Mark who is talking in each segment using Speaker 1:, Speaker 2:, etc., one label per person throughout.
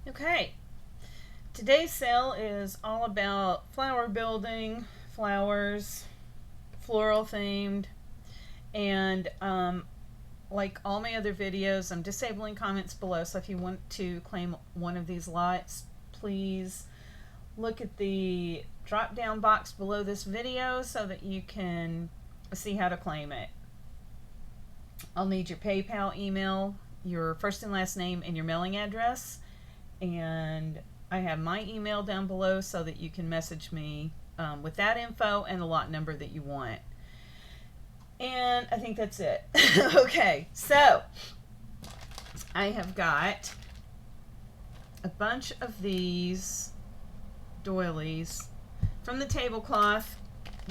Speaker 1: Okay, today's sale is all about flower building, flowers, floral themed, and like all my other videos, I'm disabling comments below. So if you want to claim one of these lots, please look at the drop down box below this video so that you can see how to claim it. I'll need your PayPal email, your first and last name, and your mailing address. And I have my email down below so that you can message me with that info and the lot number that you want. And I think that's it. Okay, so I have got a bunch of these doilies from the tablecloth.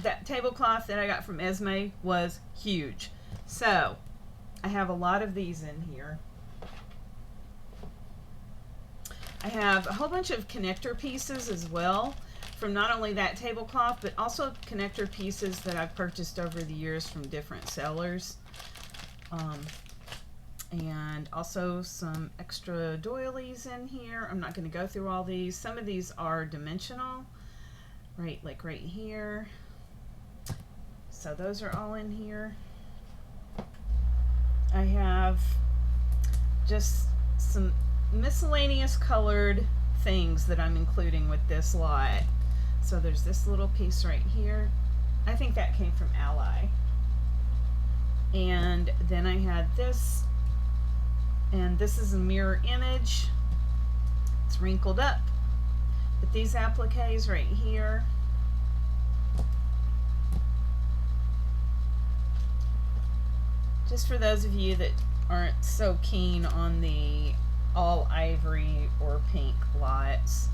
Speaker 1: That tablecloth that I got from Esme was huge. So I have a lot of these in here. I have a whole bunch of connector pieces as well from not only that tablecloth, but also connector pieces that I've purchased over the years from different sellers. And also some extra doilies in here. I'm not going to go through all these. Some of these are dimensional, right, like right here. So those are all in here. I have just some miscellaneous colored things that I'm including with this lot. So there's this little piece right here. I think that came from Ally. And then I had this, and this is a mirror image. It's wrinkled up. But these appliques right here, just for those of you that aren't so keen on the all ivory or pink lots.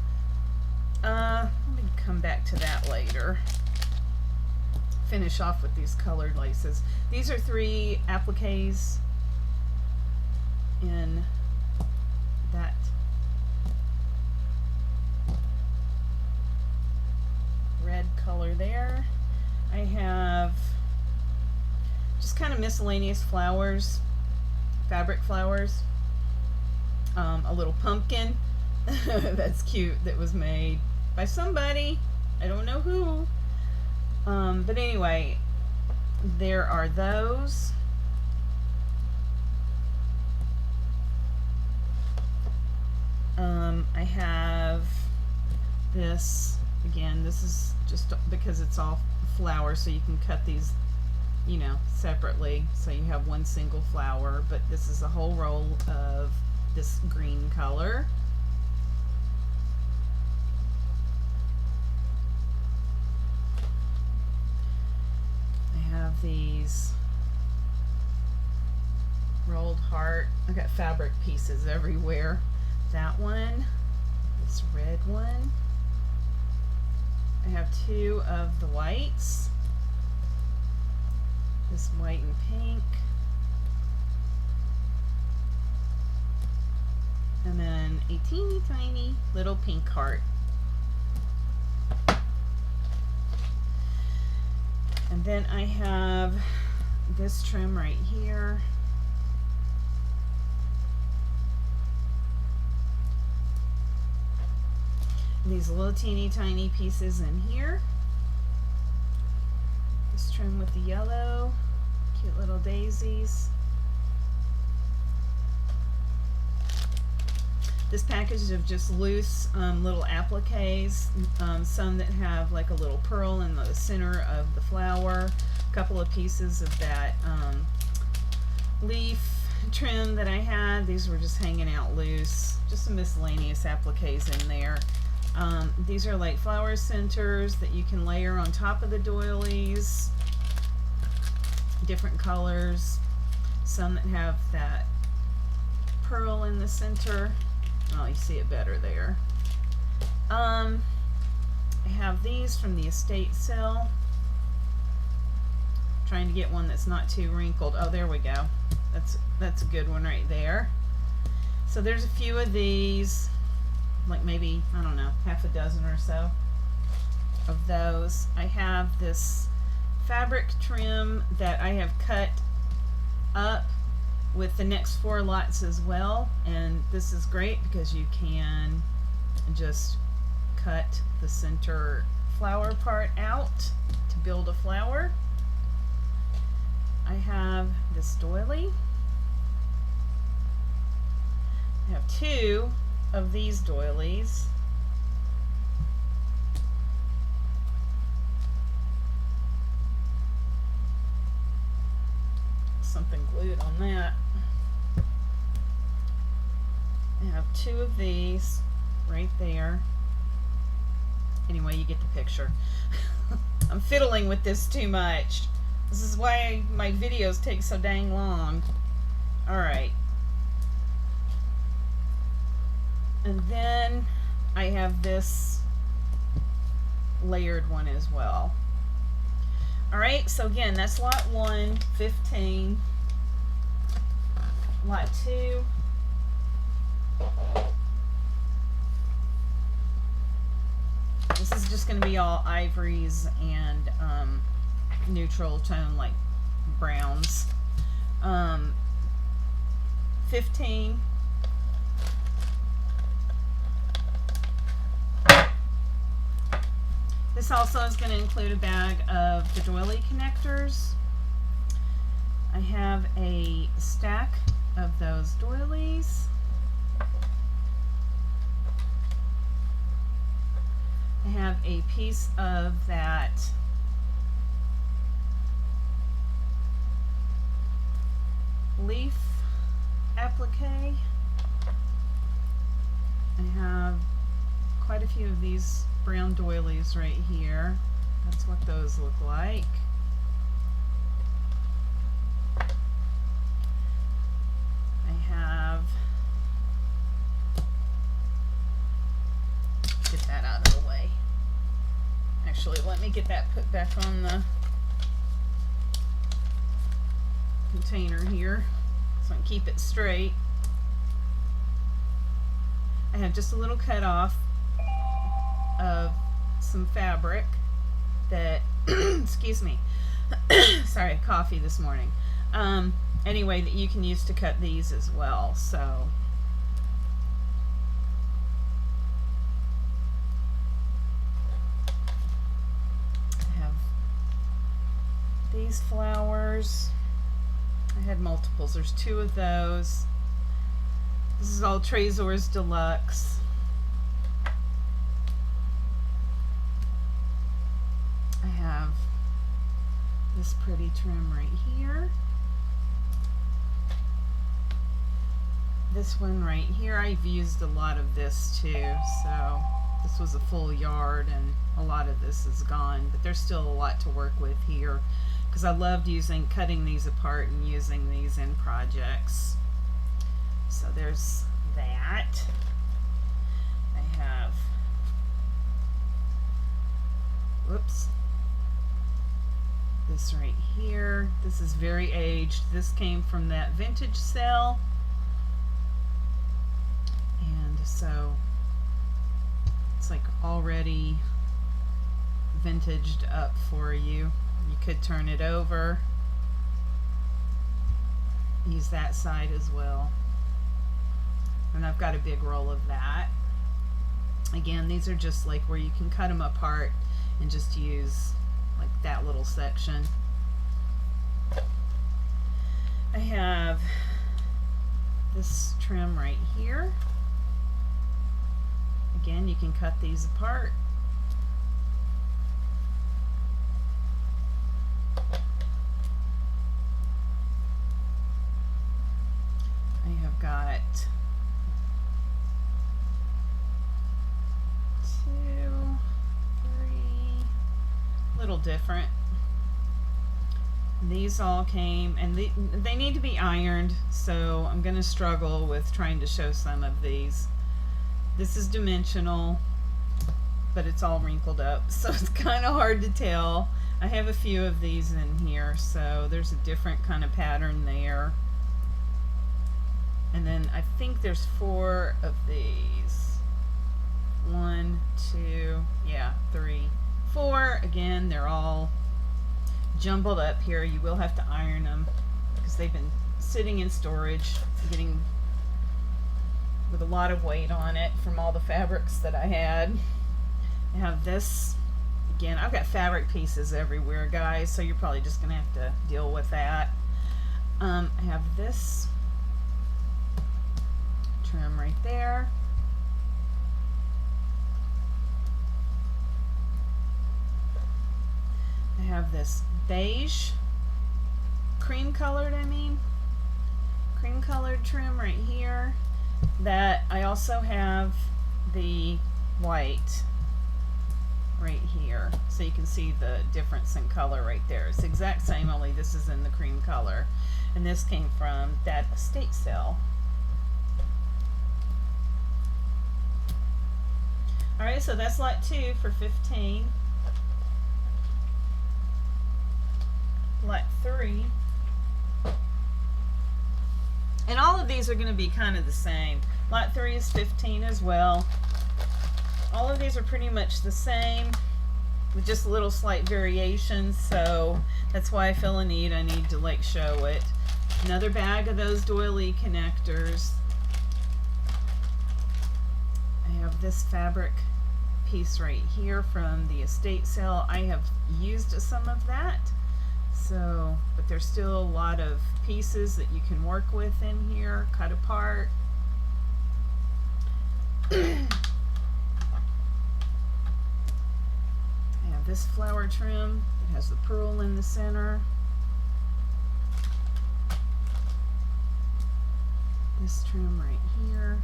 Speaker 1: Let me come back to that later. Finish off with these colored laces. These are 3 appliques in that red color there. I have just kind of miscellaneous flowers, fabric flowers. A little pumpkin that's cute, that was made by somebody, I don't know who, but anyway, there are those. I have this, again, this is just because it's all flowers, so you can cut these, you know, separately, so you have one single flower, but this is a whole roll of this green color. I have these rolled heart. I got fabric pieces everywhere. That one, this red one. I have 2 of the whites. This white and pink. And then a teeny tiny little pink heart. And then I have this trim right here. And these little teeny tiny pieces in here. This trim with the yellow, cute little daisies. This package of just loose little appliques, some that have like a little pearl in the center of the flower, a couple of pieces of that leaf trim that I had. These were just hanging out loose, just some miscellaneous appliques in there. These are like flower centers that you can layer on top of the doilies, different colors, some that have that pearl in the center. Oh, you see it better there. I have these from the estate sale. Trying to get one that's not too wrinkled. Oh, there we go. That's a good one right there. So there's a few of these, like maybe, I don't know, half a dozen or so of those. I have this fabric trim that I have cut up with the next 4 lots as well, and this is great because you can just cut the center flower part out to build a flower. I have this doily. I have 2 of these doilies. Something glued on that. I have 2 of these right there. Anyway, you get the picture. I'm fiddling with this too much. This is why my videos take so dang long. Alright. And then I have this layered one as well. Alright, so again, that's lot 1, 15. Lot 2. This is just going to be all ivories and neutral tone like browns. 15. This also is going to include a bag of the doily connectors. I have a stack of those doilies. I have a piece of that leaf applique. I have quite a few of these brown doilies right here. That's what those look like. I have, get that out of the way. Actually, let me get that put back on the container here so I can keep it straight. I have just a little cut off of some fabric that excuse me, sorry, coffee this morning. Anyway, that you can use to cut these as well. So I have these flowers. I had multiples. There's 2 of those. This is all Tresors Deluxe. I have this pretty trim right here. This one right here, I've used a lot of this too, so this was a full yard and a lot of this is gone, but there's still a lot to work with here because I loved cutting these apart and using these in projects. So there's that. I have, whoops, this right here. This is very aged. This came from that vintage sale. And so it's like already vintaged up for you. You could turn it over. Use that side as well. And I've got a big roll of that. Again, these are just like where you can cut them apart and just use like that little section. I have this trim right here. Again, you can cut these apart. I have got 2, 3, little different. These all came, and they need to be ironed, so I'm going to struggle with trying to show some of these. This is dimensional, but it's all wrinkled up, so it's kind of hard to tell. I have a few of these in here, so there's a different kind of pattern there. And then I think there's 4 of these. 1, 2, yeah, 3, 4. Again, they're all jumbled up here. You will have to iron them because they've been sitting in storage, getting with a lot of weight on it from all the fabrics that I had. I have this. Again, I've got fabric pieces everywhere, guys, so you're probably just going to have to deal with that. I have this trim right there. I have this beige, cream colored trim right here. That I also have the white right here, so you can see the difference in color right there. It's the exact same, only this is in the cream color, and this came from that estate sale. Alright, so that's lot 2 for $15. Lot 3, and all of these are going to be kind of the same. Lot 3 is $15 as well. All of these are pretty much the same with just little slight variations, so that's why I feel a need. I need to like show it. Another bag of those doily connectors. I have this fabric piece right here from the estate sale. I have used some of that, so but there's still a lot of pieces that you can work with in here, cut apart. This flower trim, it has the pearl in the center. This trim right here.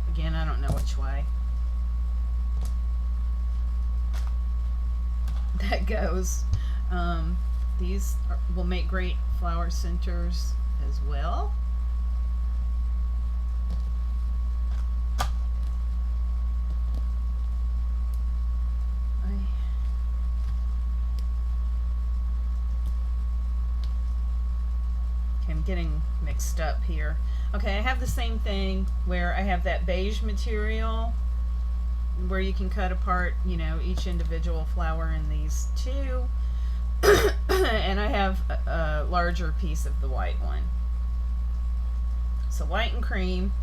Speaker 1: Again, I don't know which way that goes. These will make great flower centers as well. Getting mixed up here. Okay, I have the same thing where I have that beige material where you can cut apart, you know, each individual flower in these two. And I have a larger piece of the white one. So white and cream.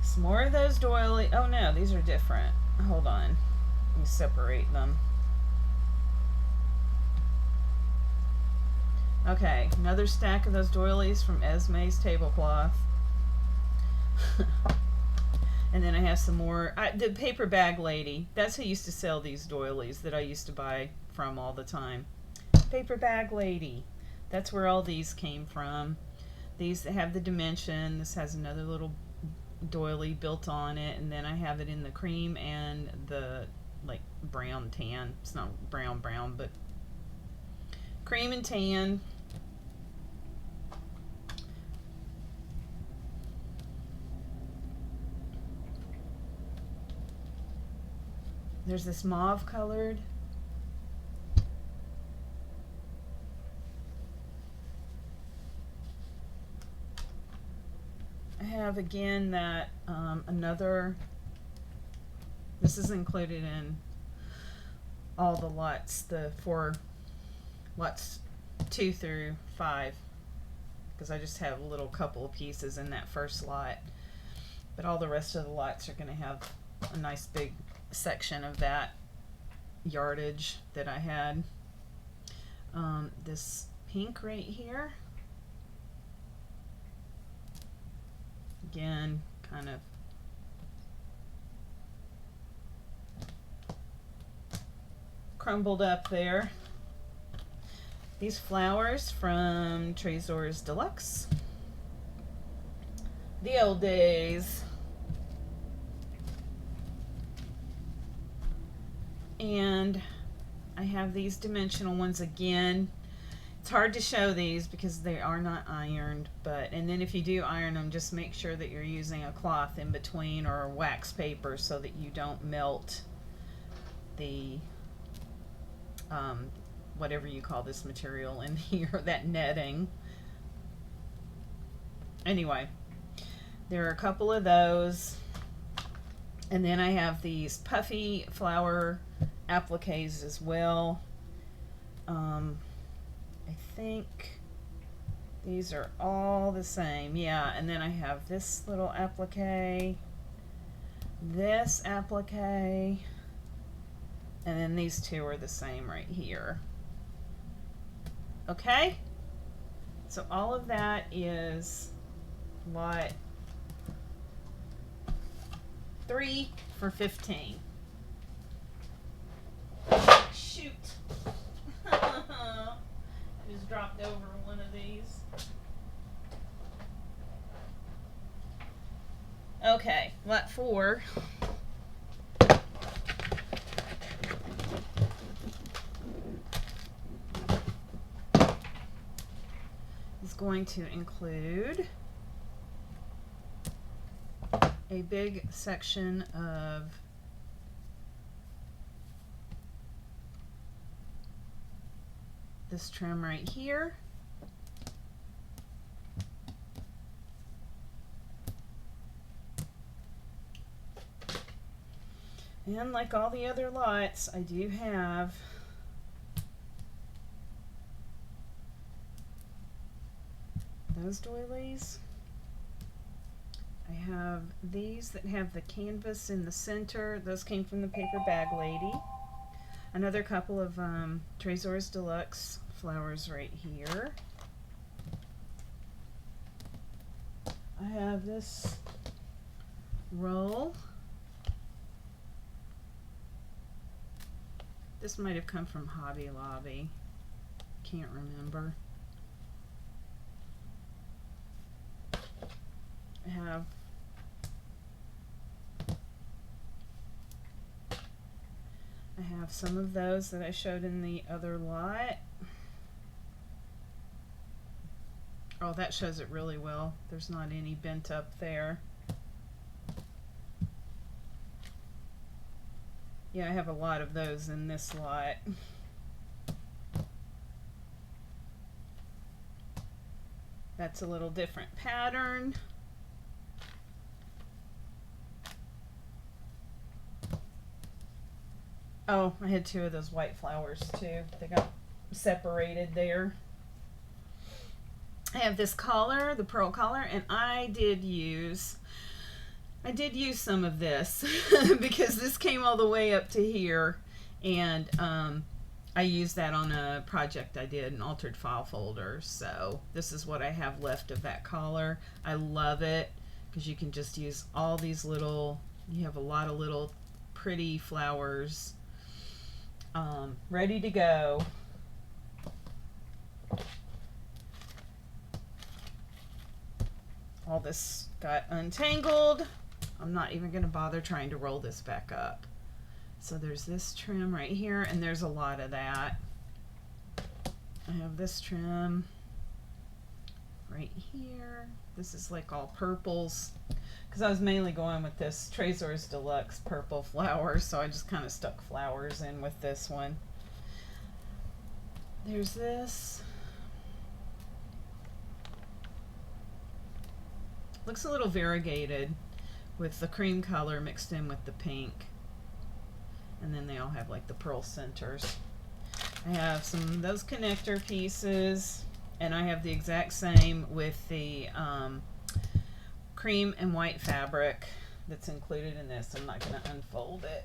Speaker 1: Some more of those doily. Oh no, these are different. Hold on. Let me separate them. Okay, another stack of those doilies from Esme's tablecloth. And then I have some more. The paper bag lady. That's who used to sell these doilies that I used to buy from all the time. Paper bag lady. That's where all these came from. These have the dimension. This has another little doily built on it, and then I have it in the cream and the like brown tan. It's not brown, but cream and tan. There's this mauve colored. I have again that another, this is included in all the lots, the 4 lots 2 through 5, because I just have a little couple of pieces in that first lot, but all the rest of the lots are going to have a nice big section of that yardage that I had. This pink right here, again, kind of crumbled up there. These flowers from Trésors Deluxe. The old days. And I have these dimensional ones again. It's hard to show these because they are not ironed, and then if you do iron them, just make sure that you're using a cloth in between or wax paper so that you don't melt the whatever you call this material in here, that netting. Anyway, there are a couple of those. And then I have these puffy flower appliques as well. I think these are all the same. Yeah, and then I have this little applique, this applique, and then these two are the same right here. Okay? So all of that is lot 3 for 15. Shoot. I just dropped over one of these. Okay, lot 4. Is going to include a big section of this trim right here. And like all the other lots, I do have those doilies. I have these that have the canvas in the center. Those came from the Paper Bag Lady. Another couple of Trésors Deluxe flowers right here. I have this roll. This might have come from Hobby Lobby. Can't remember. I have some of those that I showed in the other lot. Oh, that shows it really well. There's not any bent up there. Yeah, I have a lot of those in this lot. That's a little different pattern. Oh, I had 2 of those white flowers too. They got separated there. I have this collar, the pearl collar, and I did use some of this because this came all the way up to here, and I used that on a project I did, an altered file folder. So this is what I have left of that collar. I love it because you can just use all these little, you have a lot of little pretty flowers ready to go. All this got untangled. I'm not even going to bother trying to roll this back up. So there's this trim right here, and there's a lot of that. I have this trim right here. This is like all purples because I was mainly going with this Trésors Deluxe purple flowers, so I just kind of stuck flowers in with this one. There's this. Looks a little variegated with the cream color mixed in with the pink. And then they all have like the pearl centers. I have some of those connector pieces, and I have the exact same with the cream and white fabric that's included in this. I'm not going to unfold it.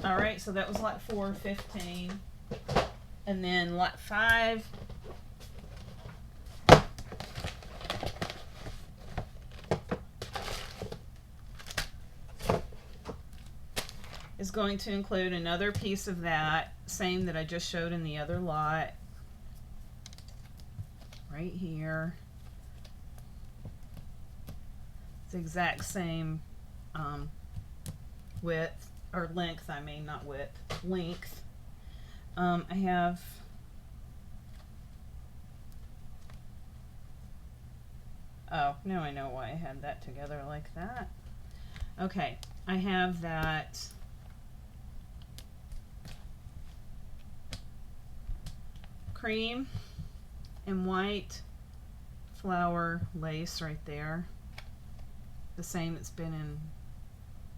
Speaker 1: Alright, so that was lot 4, 15. And then lot 5. Is going to include another piece of that, same that I just showed in the other lot. Right here. It's the exact same width, or length, I mean, not width, length. I have oh, now I know why I had that together like that. Okay, I have that cream and white flower lace right there, the same that's been in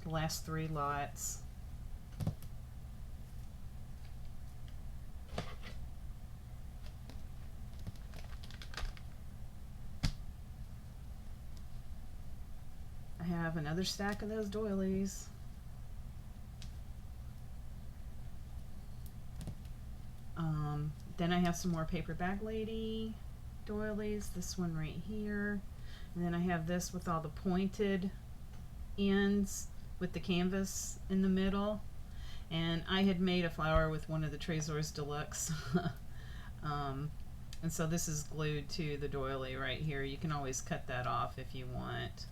Speaker 1: the last 3 lots. I have another stack of those doilies. Then I have some more Paper Bag Lady doilies, this one right here. And then I have this with all the pointed ends with the canvas in the middle. And I had made a flower with one of the Trésors Deluxe. And so this is glued to the doily right here. You can always cut that off if you want.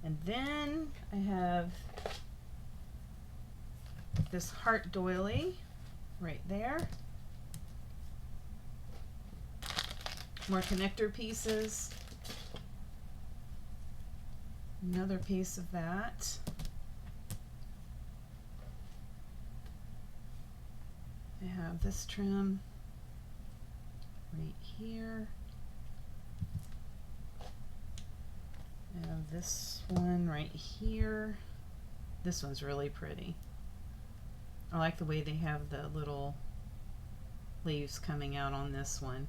Speaker 1: And then I have this heart doily right there. More connector pieces. Another piece of that. I have this trim right here. I have this one right here. This one's really pretty. I like the way they have the little leaves coming out on this one.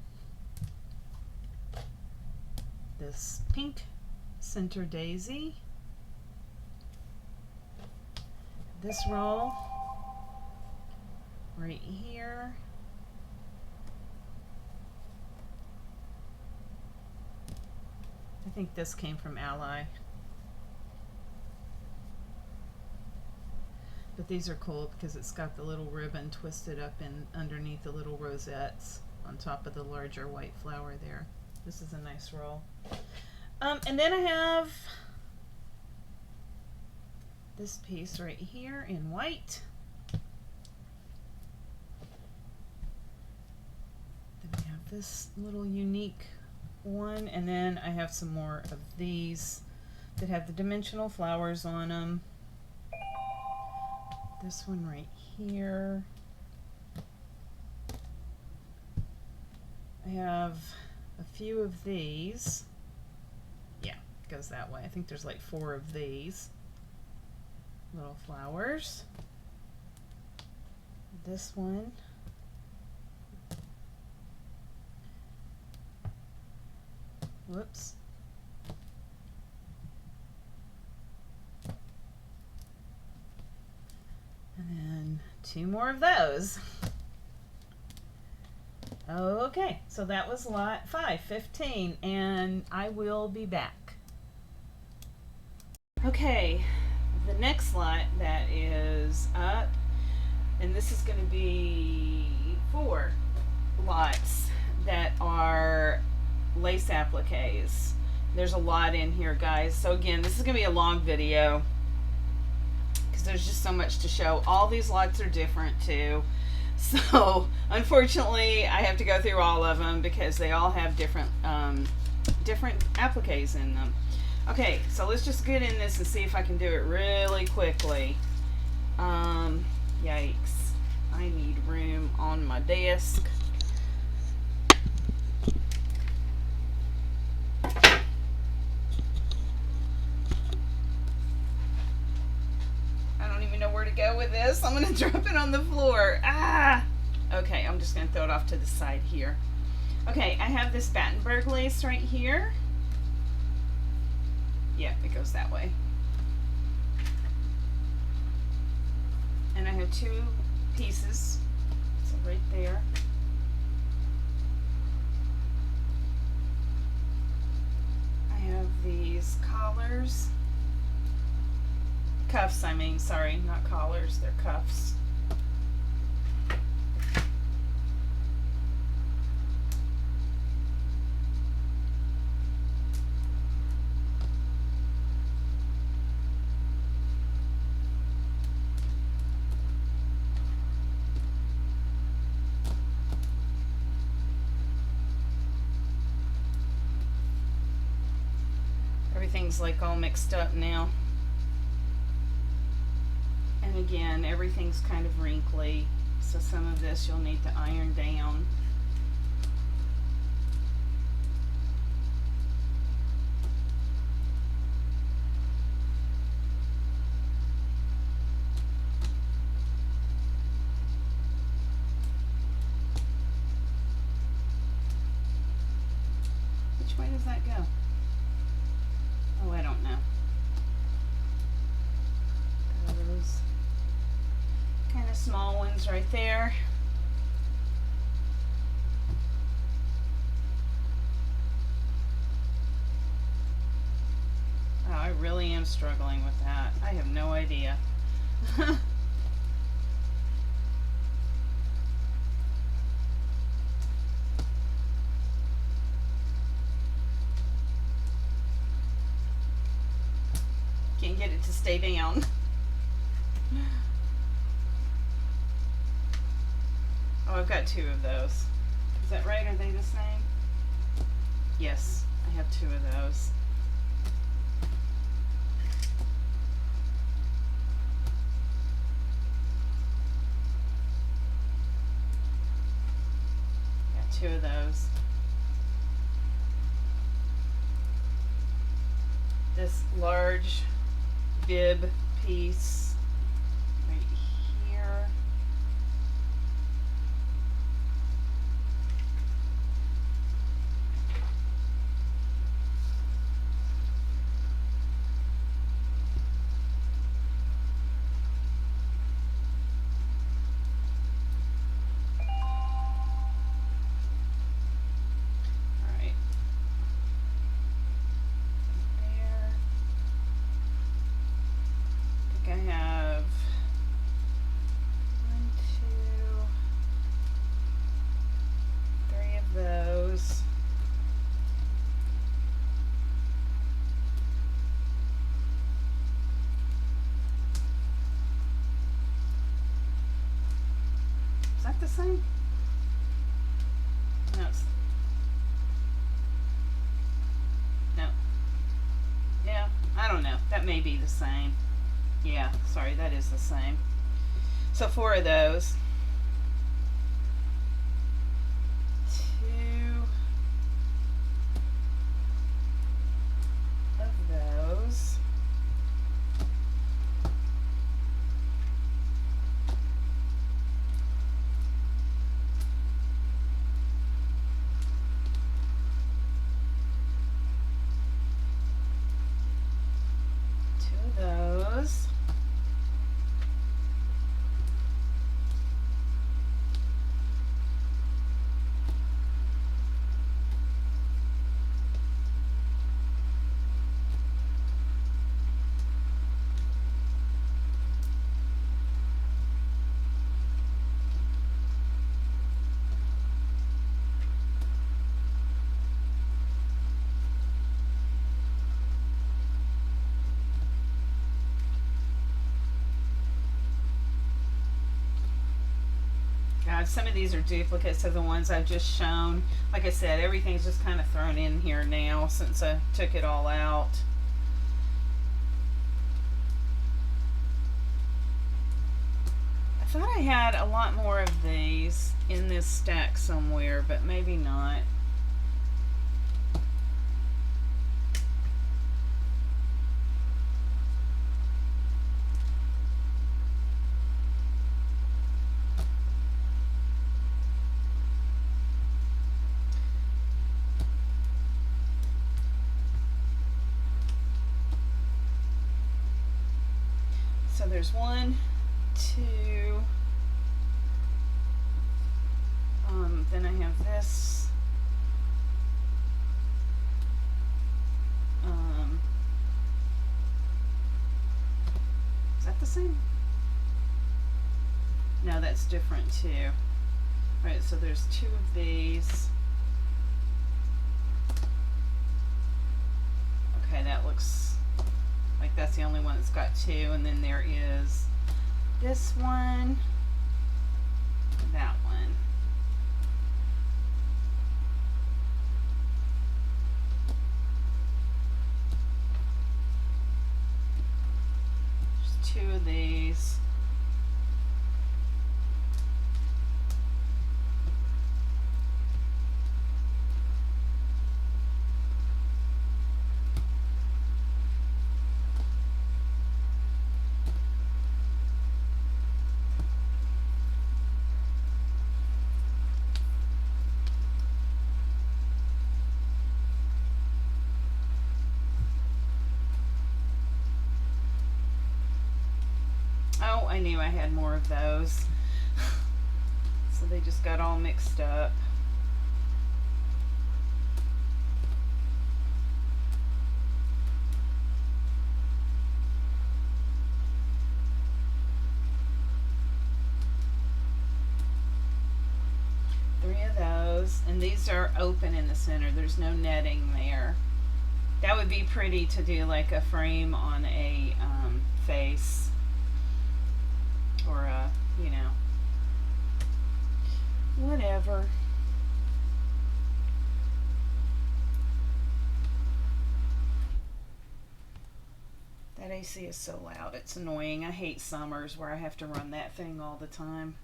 Speaker 1: This pink center daisy. This roll right here. I think this came from Ally. But these are cool because it's got the little ribbon twisted up in underneath the little rosettes on top of the larger white flower there. This is a nice roll. And then I have this piece right here in white. Then we have this little unique one, and then I have some more of these that have the dimensional flowers on them. This one right here. I have a few of these. Yeah, it goes that way. I think there's like 4 of these little flowers. This one. Whoops. And then 2 more of those. Okay, so that was lot 5, 15, and I will be back. Okay, the next lot that is up, and this is going to be 4 lots that are lace appliques. There's a lot in here, guys. So again, this is going to be a long video because there's just so much to show. All these lots are different too. So unfortunately, I have to go through all of them because they all have different appliques in them. Okay, so let's just get in this and see if I can do it really quickly. Yikes. I need room on my desk. Where to go with this. I'm going to drop it on the floor. Ah! Okay, I'm just going to throw it off to the side here. Okay, I have this Battenberg lace right here. Yeah, it goes that way. And I have 2 pieces. So right there. I have these collars. Cuffs, I mean, sorry, not collars, they're cuffs. Everything's like all mixed up now. And again, everything's kind of wrinkly, so some of this you'll need to iron down. does that go? Oh, I don't know. Those kind of small ones right there. Oh, I really am struggling with that. I have no idea. Can't get it to stay down. Oh, I've got 2 of those. Is that right? Are they the same? Yes, I have 2 of those. Got 2 of those. This large bib piece right here. I have 1, 2, 3 of those. Is that the same? No. No. Yeah, I don't know. That may be the same. Yeah, sorry, that is the same. So 4 of those. 2 of those. God, some of these are duplicates of the ones I've just shown. Like I said, everything's just kind of thrown in here now since I took it all out. I thought I had a lot more of these in this stack somewhere, but maybe not. So there's 1, 2, then I have this, is that the same? No, that's different too. Alright, so there's 2 of these. Okay, that looks like that's the only one that's got 2, and then there is this one, that one. There's 2 of these. I knew I had more of those. So they just got all mixed up. Three of those, and these are open in the center. There's no netting there. That would be pretty to do like a frame on a face, or a, you know, whatever. That AC is so loud, it's annoying. I hate summers where I have to run that thing all the time.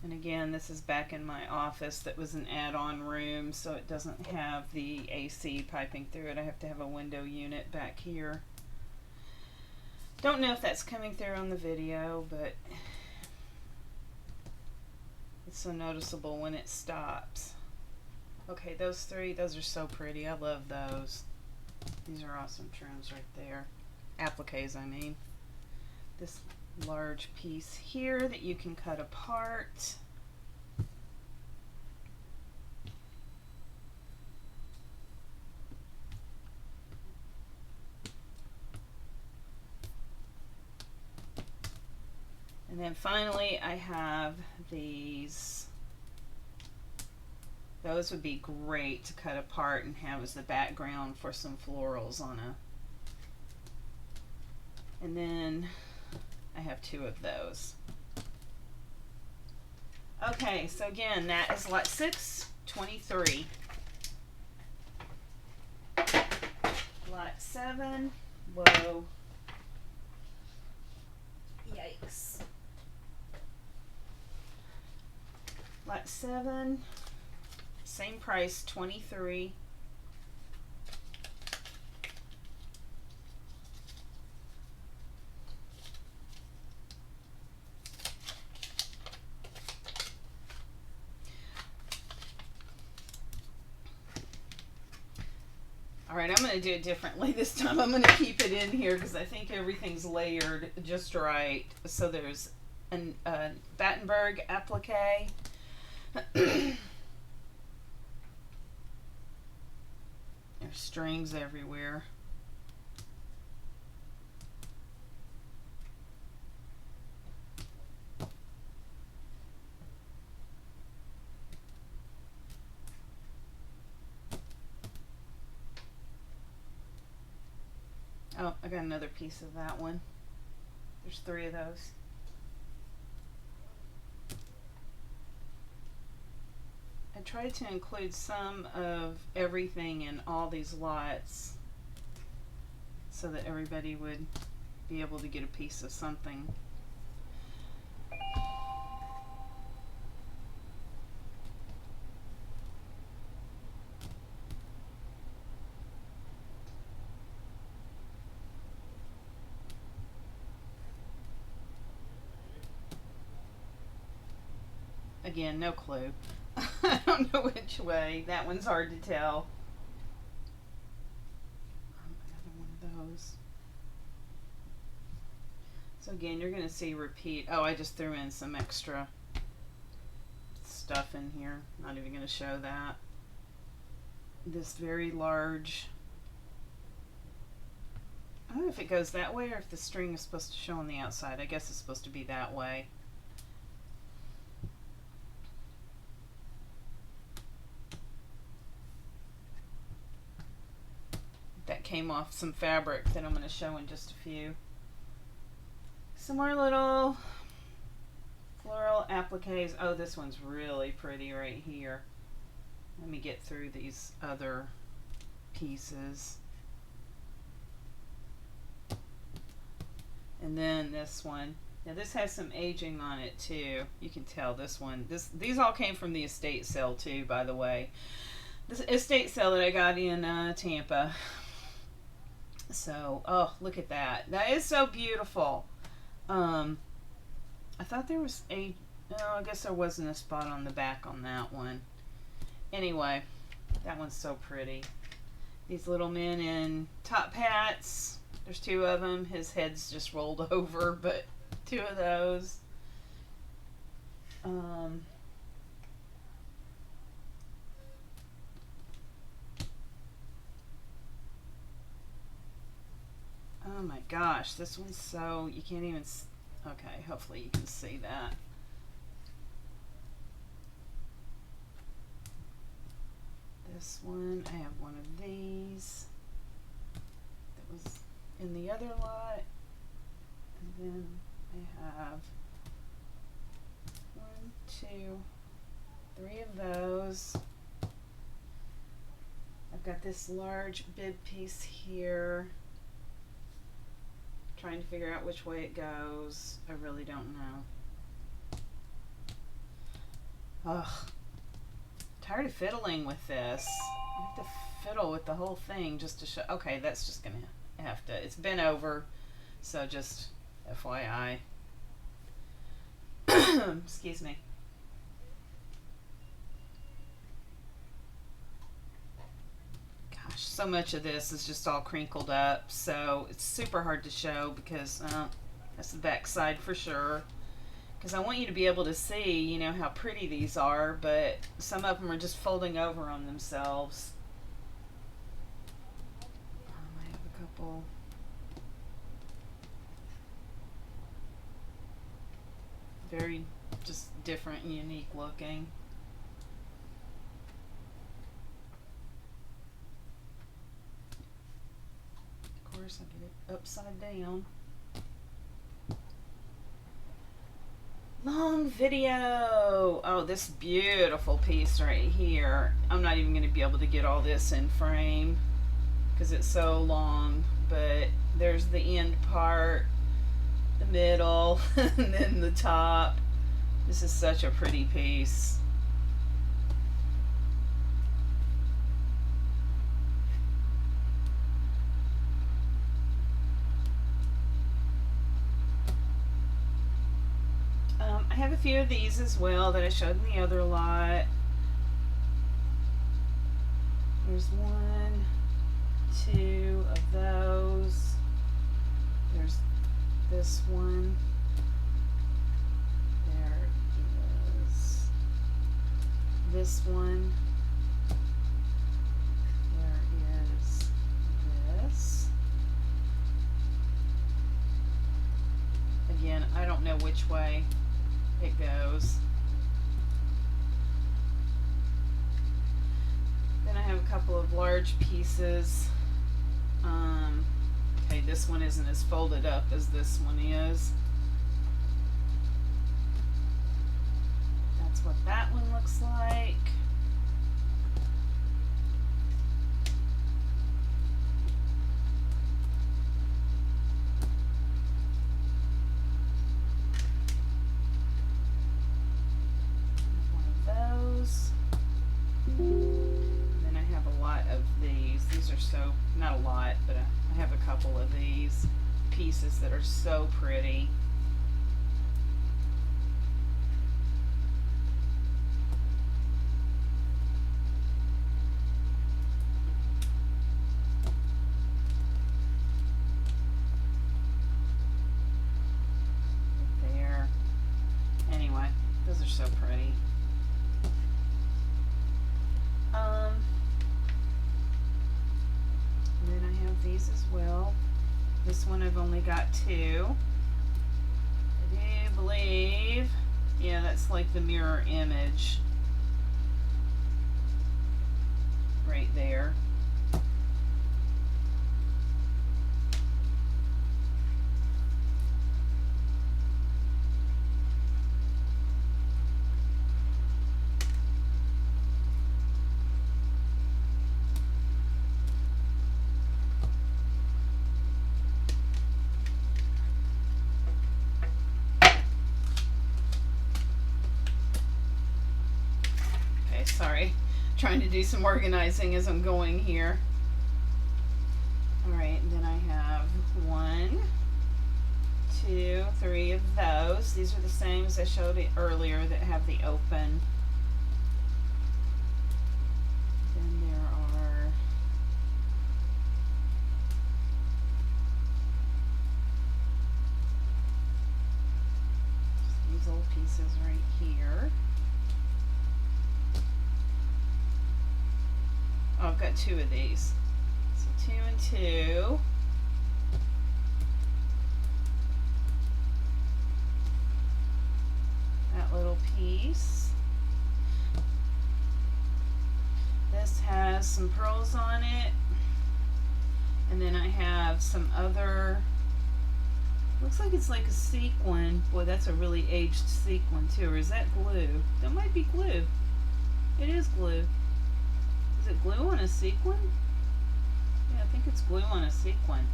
Speaker 1: And again, this is back in my office that was an add-on room, so it doesn't have the AC piping through it. I have to have a window unit back here. Don't know if that's coming through on the video, but it's so noticeable when it stops. Okay, those three, those are so pretty. I love those. These are awesome trims right there. Appliques, I mean. This large piece here that you can cut apart. And then finally I have these. Those would be great to cut apart and have as the background for some florals on a. And then I have two of those. Okay, so again, that is lot 623. Lot 7. Whoa. Yikes. Lot 7. Same price, 23. Alright, I'm going to do it differently this time. I'm going to keep it in here because I think everything's layered just right. So there's a Battenberg applique. There's strings everywhere. Oh, I got another piece of that one. There's 3 of those. I tried to include some of everything in all these lots so that everybody would be able to get a piece of something. Again, no clue. I don't know which way. That one's hard to tell. Another one of those. So again, you're going to see repeat. Oh, I just threw in some extra stuff in here. Not even going to show that. This very large. I don't know if it goes that way or if the string is supposed to show on the outside. I guess it's supposed to be that way. That came off some fabric that I'm going to show in just a few. Some more little floral appliques. Oh, this one's really pretty right here. Let me get through these other pieces. And then this one. Now this has some aging on it too. You can tell this one. These all came from the estate sale too, by the way. This estate sale that I got in Tampa. So, oh, look at that. That is so beautiful. I thought there was no, I guess there wasn't a spot on the back on that one. Anyway, that one's so pretty. These little men in top hats. There's 2 of them. His head's just rolled over, but Two of those. Um, oh my gosh, this one's so, you can't even, okay, hopefully you can see that. This one, I have one of these that was in the other lot, and then I have 1, 2, 3 of those. I've got this large bib piece here. Trying to figure out which way it goes. I really don't know. Ugh. Tired of fiddling with this. I have to fiddle with the whole thing just to show. Okay, that's just gonna have to. It's been over, so just FYI. Excuse me. Gosh, so much of this is just all crinkled up, so it's super hard to show because that's the back side for sure. Because I want you to be able to see, you know, how pretty these are, but some of them are just folding over on themselves. I have a couple. Very just different and unique looking. Of course, I get it upside down. Long video. Oh, this beautiful piece right here. I'm not even going to be able to get all this in frame because it's so long, but there's the end part, the middle, and then the top. This is such a pretty piece. I have a few of these as well that I showed in the other lot. There's 1, 2 of those. There's this one. There is this one. There is this. Again, I don't know which way it goes. Then I have a couple of large pieces. Okay, this one isn't as folded up as this one is. That's what that one looks like. So not a lot, but I have a couple of these pieces that are so pretty. There. Anyway, those are so pretty. And then I have these as well. This one I've only got 2. I do believe, yeah, that's like the mirror image right there. Sorry, trying to do some organizing as I'm going here. Alright, and then I have 1, 2, 3 of those. These are the same as I showed it earlier that have the open. Then there are pieces right here. Oh, I've got 2 of these. So 2 and 2. That little piece. This has some pearls on it. And then I have some other, looks like it's like a sequin. Boy, that's a really aged sequin too. Or is that glue? That might be glue. It is glue. Is it glue on a sequin? Yeah, I think it's glue on a sequin.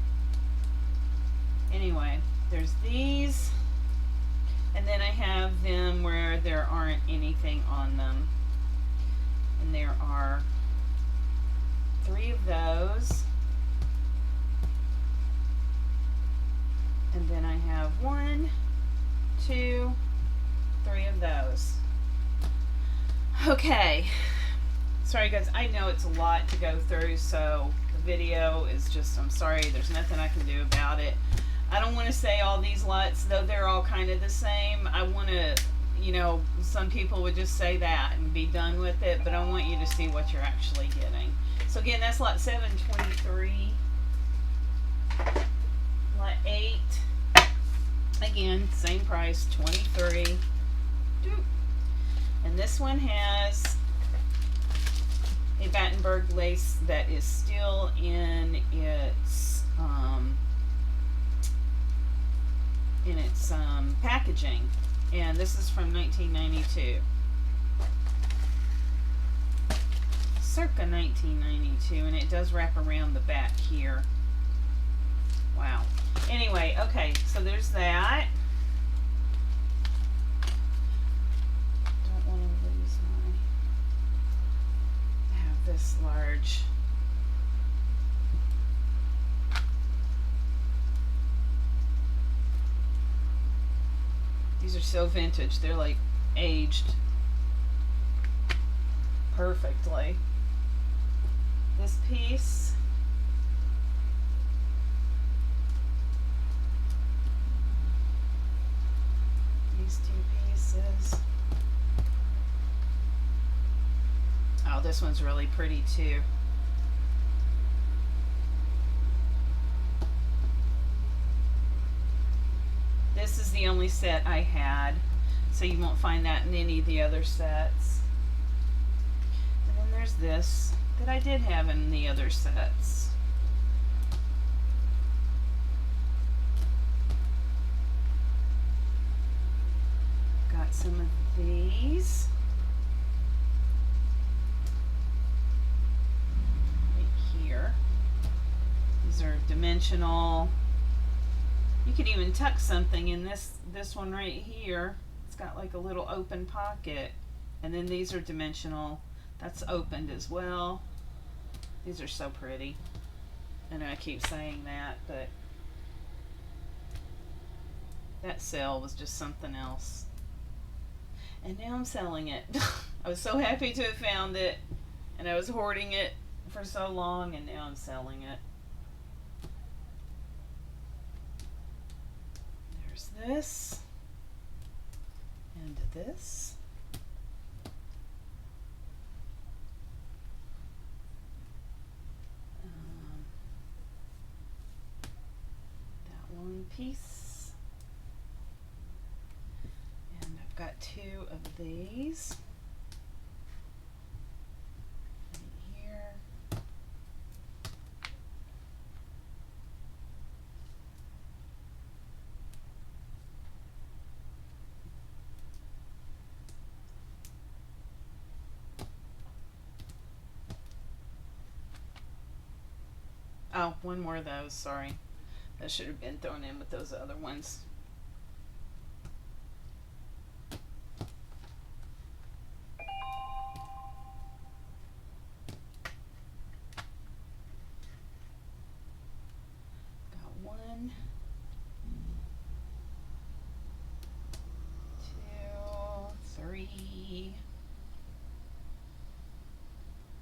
Speaker 1: Anyway, there's these. And then I have them where there aren't anything on them. And there are 3 of those. And then I have 1, 2, 3 of those. Okay. Sorry guys, I know it's a lot to go through, so the video is just, I'm sorry, there's nothing I can do about it. I don't want to say all these lots, though they're all kind of the same. I want to, you know, some people would just say that and be done with it, but I want you to see what you're actually getting. So again, that's lot 723. Lot 8. Again, same price, 23. And this one has a Battenberg lace that is still in its packaging, and this is from 1992, circa 1992, and it does wrap around the back here. Wow. Anyway, okay, so there's that. Don't want to lose I have this large. These are so vintage. They're like aged perfectly. This piece, these 2 pieces. Oh, this one's really pretty too. This is the only set I had, so you won't find that in any of the other sets. And then there's this that I did have in the other sets. Got some of these. Right here. These are dimensional. You could even tuck something in this one right here. It's got like a little open pocket. And then these are dimensional. That's opened as well. These are so pretty. I know I keep saying that, but that sale was just something else. And now I'm selling it. I was so happy to have found it, and I was hoarding it for so long, and now I'm selling it. There's this, and this. That one piece. And I've got 2 of these. Right here. Oh, one more of those, sorry. That should have been thrown in with those other ones. Got 1, 2, 3,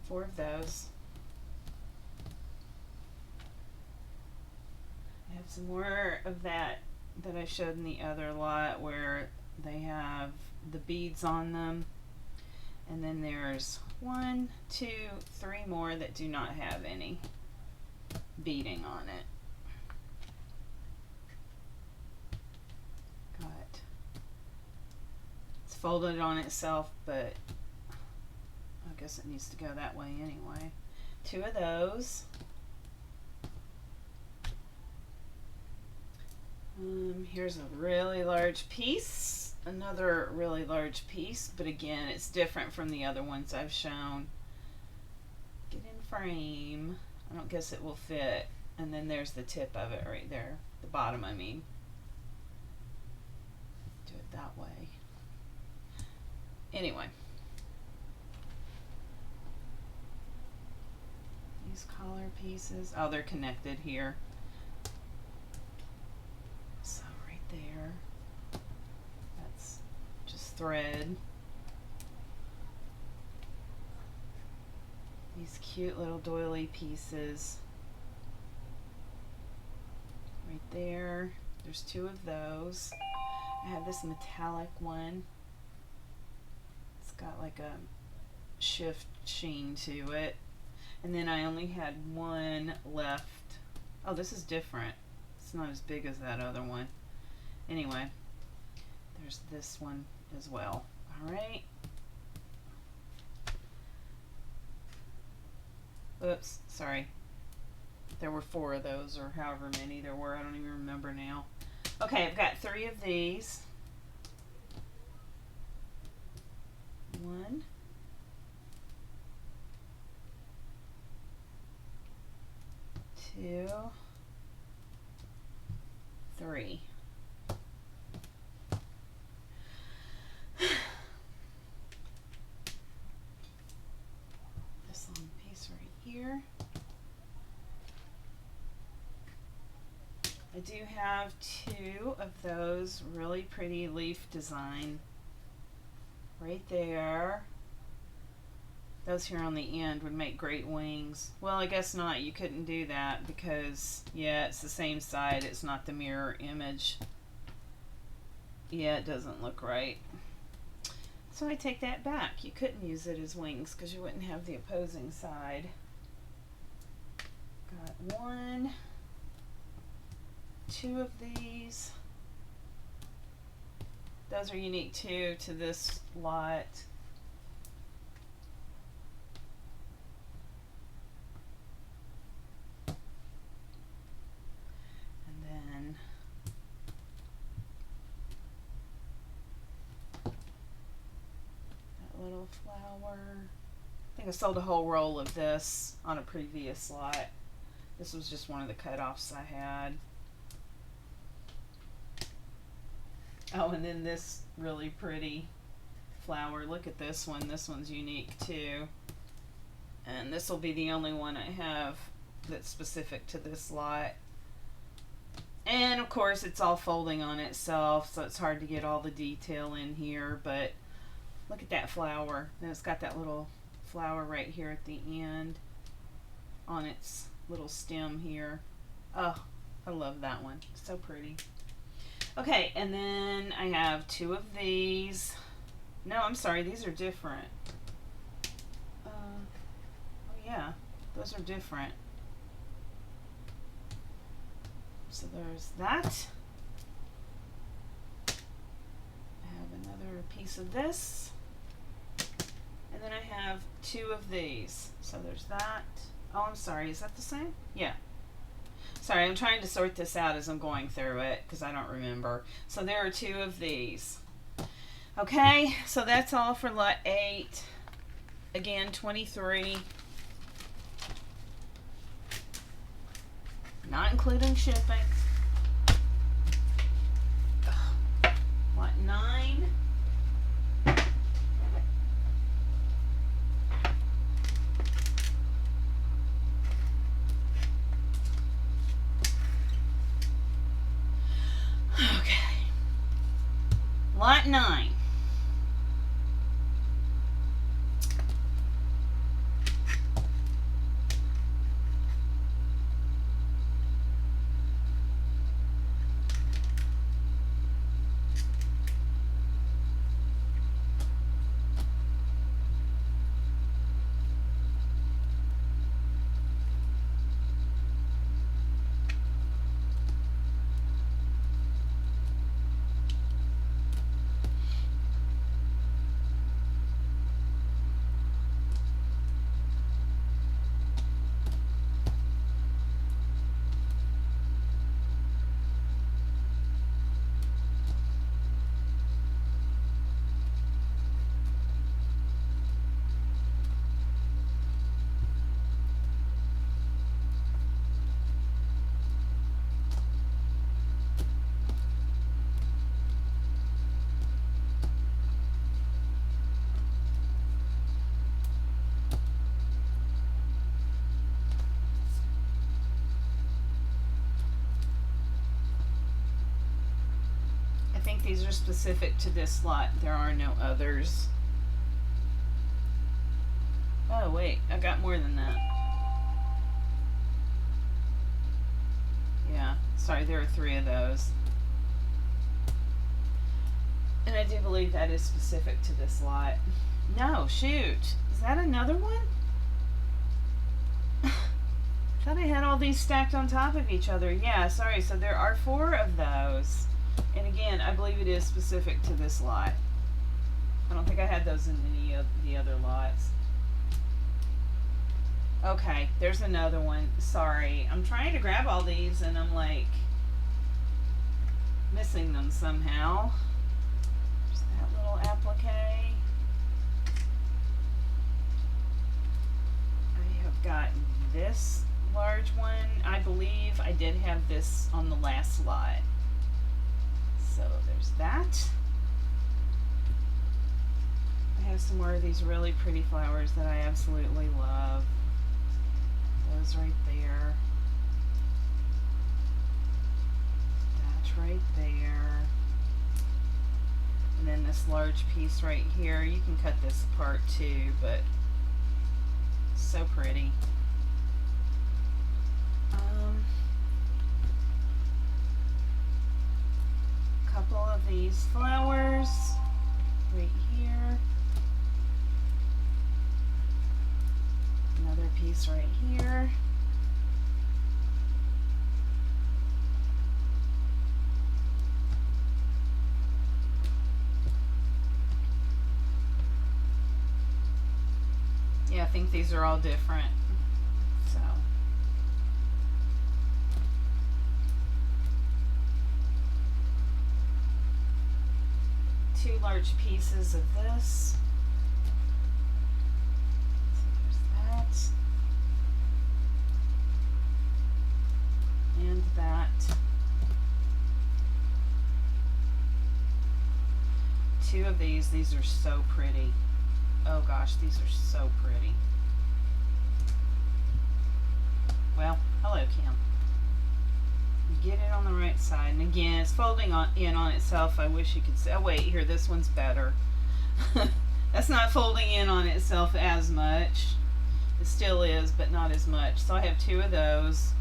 Speaker 1: 4 of those. I have some more of that I showed in the other lot where They have the beads on them. And then there's 1, 2, 3 more that do not have any beading on it. Got, it's folded on itself, but I guess it needs to go that way anyway. 2 of those. Here's a really large piece, another really large piece, but again, it's different from the other ones I've shown. Get in frame. I don't guess it will fit. And then there's the tip of it right there, the bottom, I mean. Do it that way. Anyway. These collar pieces, oh, they're connected here. So right there, that's just thread. These cute little doily pieces right there. There's 2 of those. I have this metallic one. It's got like a shift sheen to it. And then I only had 1 left. Oh, this is different. It's not as big as that other one. Anyway, there's this one as well. All right. Oops, sorry. There were 4 of those, or however many there were. I don't even remember now. Okay, I've got 3 of these. 1. 2, 3. This long piece right here. I do have 2 of those really pretty leaf design right there. Those here on the end would make great wings. Well, I guess not. You couldn't do that because, yeah, it's the same side. It's not the mirror image. Yeah, it doesn't look right. So I take that back. You couldn't use it as wings because you wouldn't have the opposing side. Got 1, 2 of these. Those are unique too to this lot. Flower. I think I sold a whole roll of this on a previous lot. This was just one of the cutoffs I had. Oh, and then this really pretty flower. Look at this one. This one's unique too. And this will be the only one I have that's specific to this lot. And of course it's all folding on itself, so it's hard to get all the detail in here, but look at that flower. And it's got that little flower right here at the end on its little stem here. Oh, I love that one. So pretty. Okay, and then I have 2 of these. No, I'm sorry, these are different. Oh yeah, those are different. So there's that. I have another piece of this. And then I have 2 of these. So there's that. Oh, I'm sorry. Is that the same? Yeah. Sorry, I'm trying to sort this out as I'm going through it because I don't remember. So there are 2 of these. Okay, so that's all for lot 8. Again, 23. Not including shipping. Lot 9. Lot 9. think these are specific to this lot. There are no others. Oh wait, I got more than that. Yeah, sorry, there are 3 of those. And I do believe that is specific to this lot. No, shoot. Is that another one? I thought I had all these stacked on top of each other. Yeah, sorry, so there are 4 of those. And again, I believe it is specific to this lot. I don't think I had those in any of the other lots. Okay, there's another one. Sorry. I'm trying to grab all these and I'm like missing them somehow. There's that little applique. I have got this large one. I believe I did have this on the last lot. So there's that. I have some more of these really pretty flowers that I absolutely love. Those right there. That's right there. And then this large piece right here. You can cut this apart too, but so pretty. Couple of these flowers right here. Another piece right here. Yeah, I think these are all different. So. Two large pieces of this. So there's that. And that. 2 of these. These are so pretty. Oh gosh, these are so pretty. Well, hello, Kim. Get it on the right side, and again, it's folding in on itself. I wish you could say, oh wait, here, this one's better. That's not folding in on itself as much. It still is, but not as much. So I have 2 of those.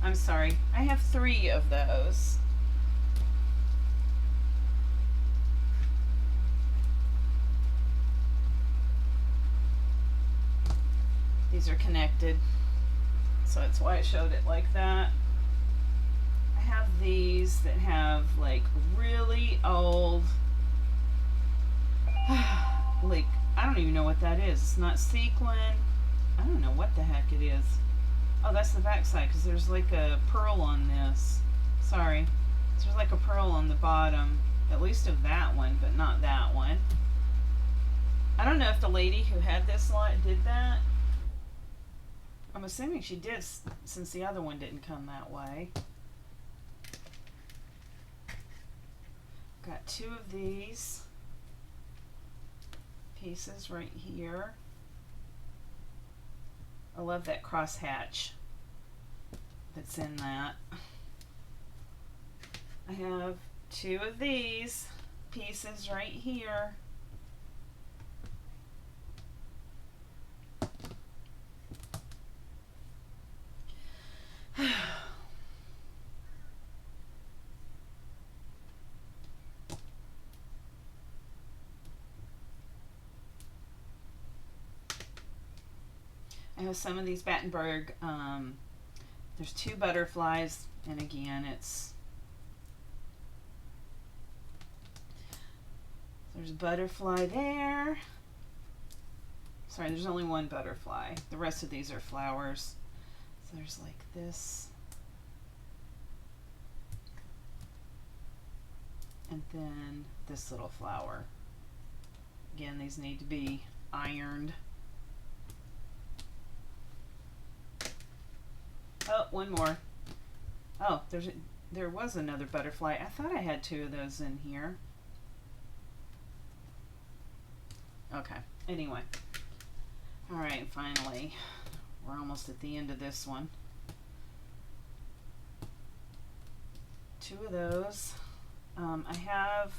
Speaker 1: I'm sorry, I have 3 of those. These are connected, so that's why I showed it like that. I have these that have like really old, like, I don't even know what that is. It's not sequin. I don't know what the heck it is. Oh, that's the back side, because there's like a pearl on this. Sorry. There's like a pearl on the bottom, at least of that one, but not that one. I don't know if the lady who had this lot did that. I'm assuming she did, since the other one didn't come that way. Got 2 of these pieces right here. I love that crosshatch that's in that. I have 2 of these pieces right here. I have some of these Battenberg. There's 2 butterflies, and again, there's a butterfly there. Sorry, there's only 1 butterfly. The rest of these are flowers. So there's like this. And then this little flower. Again, these need to be ironed. Oh, 1 more. Oh, there was another butterfly. I thought I had 2 of those in here. Okay, anyway. Alright, finally. We're almost at the end of this one. 2 of those. I have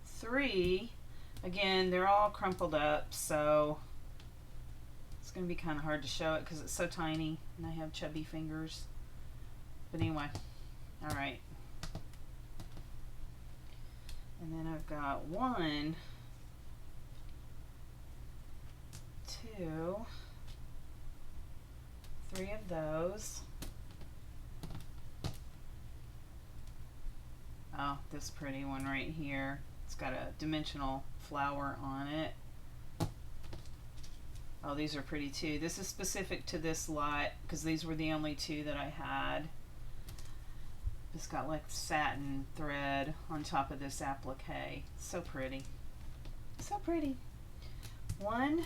Speaker 1: 3. Again, they're all crumpled up, so it's going to be kind of hard to show it because it's so tiny and I have chubby fingers. But anyway, all right. And then I've got 1, 2, 3 of those. Oh, this pretty one right here. It's got a dimensional flower on it. Oh, these are pretty too. This is specific to this lot because these were the only 2 that I had. It's got like satin thread on top of this applique. So pretty. So pretty. 1,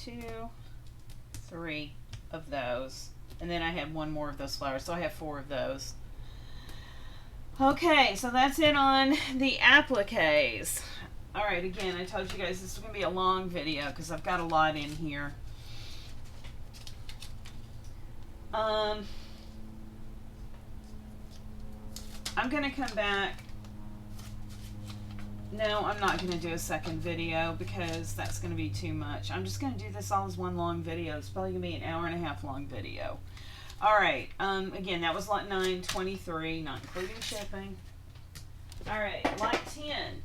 Speaker 1: 2, 3 of those. And then I have 1 more of those flowers. So I have 4 of those. Okay, so that's it on the appliques. Alright, again, I told you guys this is going to be a long video because I've got a lot in here. I'm going to come back. No, I'm not going to do a second video because that's going to be too much. I'm just going to do this all as one long video. It's probably going to be an hour and a half long video. Alright, again, that was lot 9, 23, not including shipping. Alright, lot 10.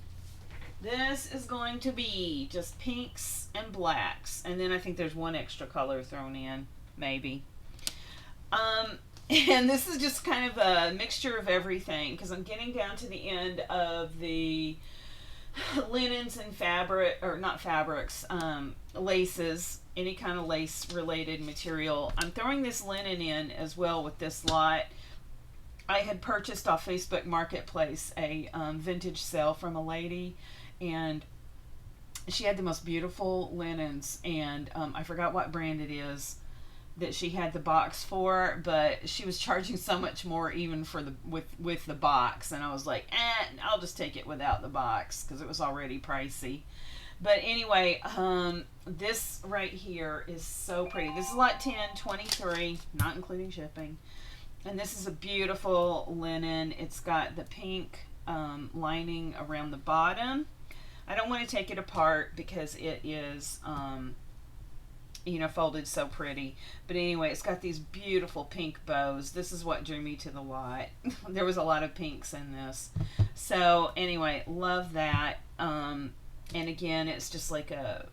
Speaker 1: This is going to be just pinks and blacks. And then I think there's 1 extra color thrown in, maybe. And this is just kind of a mixture of everything because I'm getting down to the end of the linens and fabric, or not fabrics, laces, any kind of lace related material. I'm throwing this linen in as well with this lot. I had purchased off Facebook Marketplace a vintage sale from a lady, and she had the most beautiful linens, and I forgot what brand it is that she had the box for, but she was charging so much more even for the with the box, and I was like, I'll just take it without the box because it was already pricey. But anyway, this right here is so pretty. This is lot 10, 23, not including shipping. And this is a beautiful linen. It's got the pink lining around the bottom. I don't want to take it apart because it is, you know, folded so pretty. But anyway, it's got these beautiful pink bows. This is what drew me to the lot. There was a lot of pinks in this. So anyway, love that. And again, it's just like a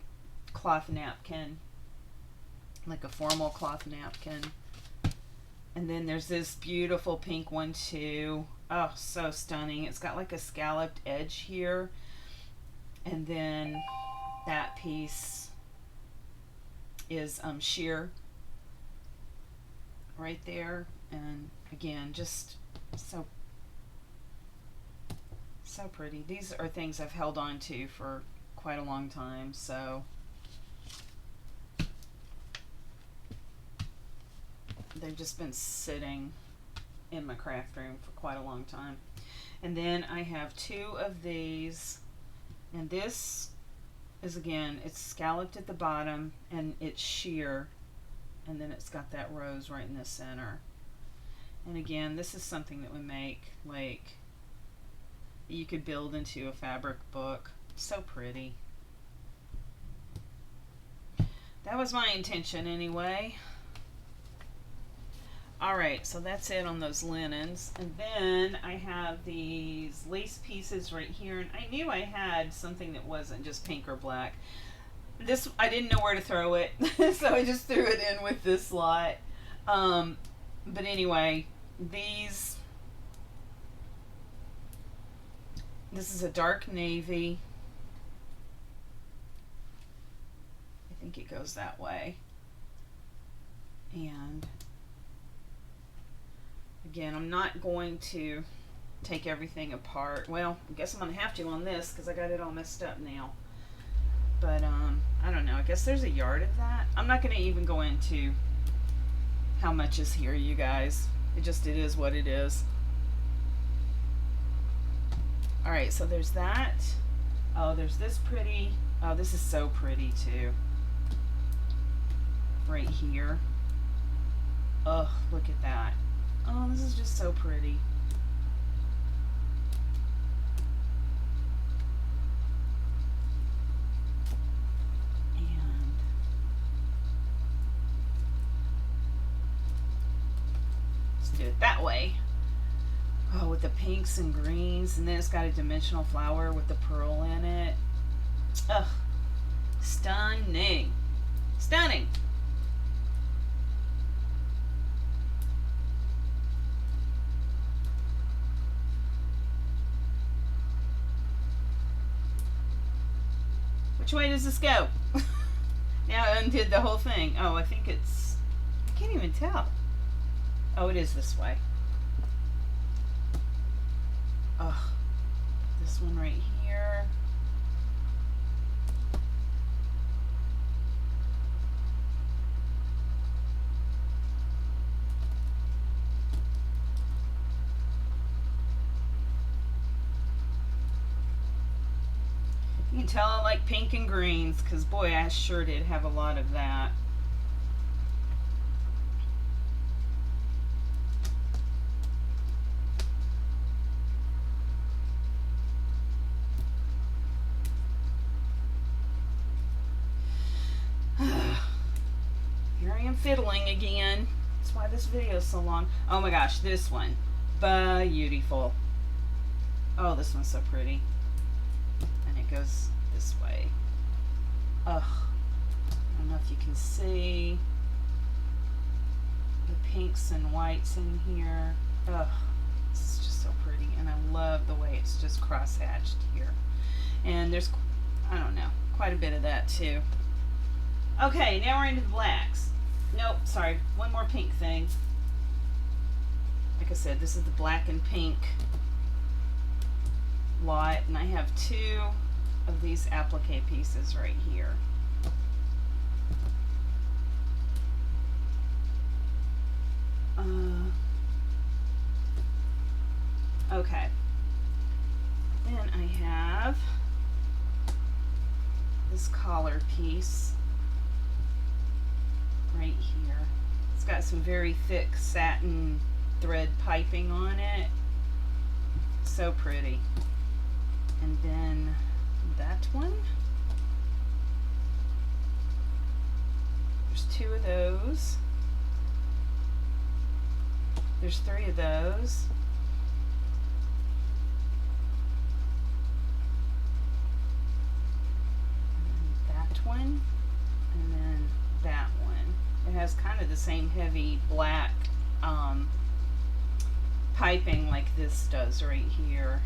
Speaker 1: cloth napkin, like a formal cloth napkin. And then there's this beautiful pink one too. Oh, so stunning. It's got like a scalloped edge here. And then that piece is sheer right there. And again, just so pretty. These are things I've held on to for quite a long time, so they've just been sitting in my craft room for quite a long time. And then I have 2 of these, and this is, again, it's scalloped at the bottom and it's sheer, and then it's got that rose right in the center. And again, this is something that would make, like, you could build into a fabric book. So pretty. That was my intention anyway. Alright, so that's it on those linens. And then I have these lace pieces right here. And I knew I had something that wasn't just pink or black. This, I didn't know where to throw it. So I just threw it in with this lot. But anyway, this is a dark navy. I think it goes that way. And again, I'm not going to take everything apart. Well, I guess I'm going to have to on this because I got it all messed up now. But I don't know. I guess there's a yard of that. I'm not going to even go into how much is here, you guys. It is what it is. Alright, so there's that. Oh, there's this pretty. Oh, this is so pretty too. Right here. Oh, look at that. Oh, this is just so pretty. do it that way. Oh, with the pinks and greens, and then it's got a dimensional flower with the pearl in it. Ugh. Stunning. Stunning. Which way does this go? Now I undid the whole thing. Oh, I think it's... I can't even tell. Oh, it is this way. Ugh. This one right here. You can tell I like pink and greens because, boy, I sure did have a lot of that. Here I am fiddling again. That's why this video is so long. Oh my gosh, this one. Beautiful. Oh, this one's so pretty. And it goes this way. Ugh. I don't know if you can see the pinks and whites in here. Ugh. This is just so pretty. And I love the way it's just cross-hatched here. And there's, I don't know, quite a bit of that too. Okay, now we're into the blacks. Nope, sorry. One more pink thing. Like I said, this is the black and pink lot, and I have two of these applique pieces right here. Okay. Then I have this collar piece right here. It's got some very thick satin thread piping on it. So pretty. And then that one. There's two of those. There's three of those. And that one. And then that one. It has kind of the same heavy black piping like this does right here.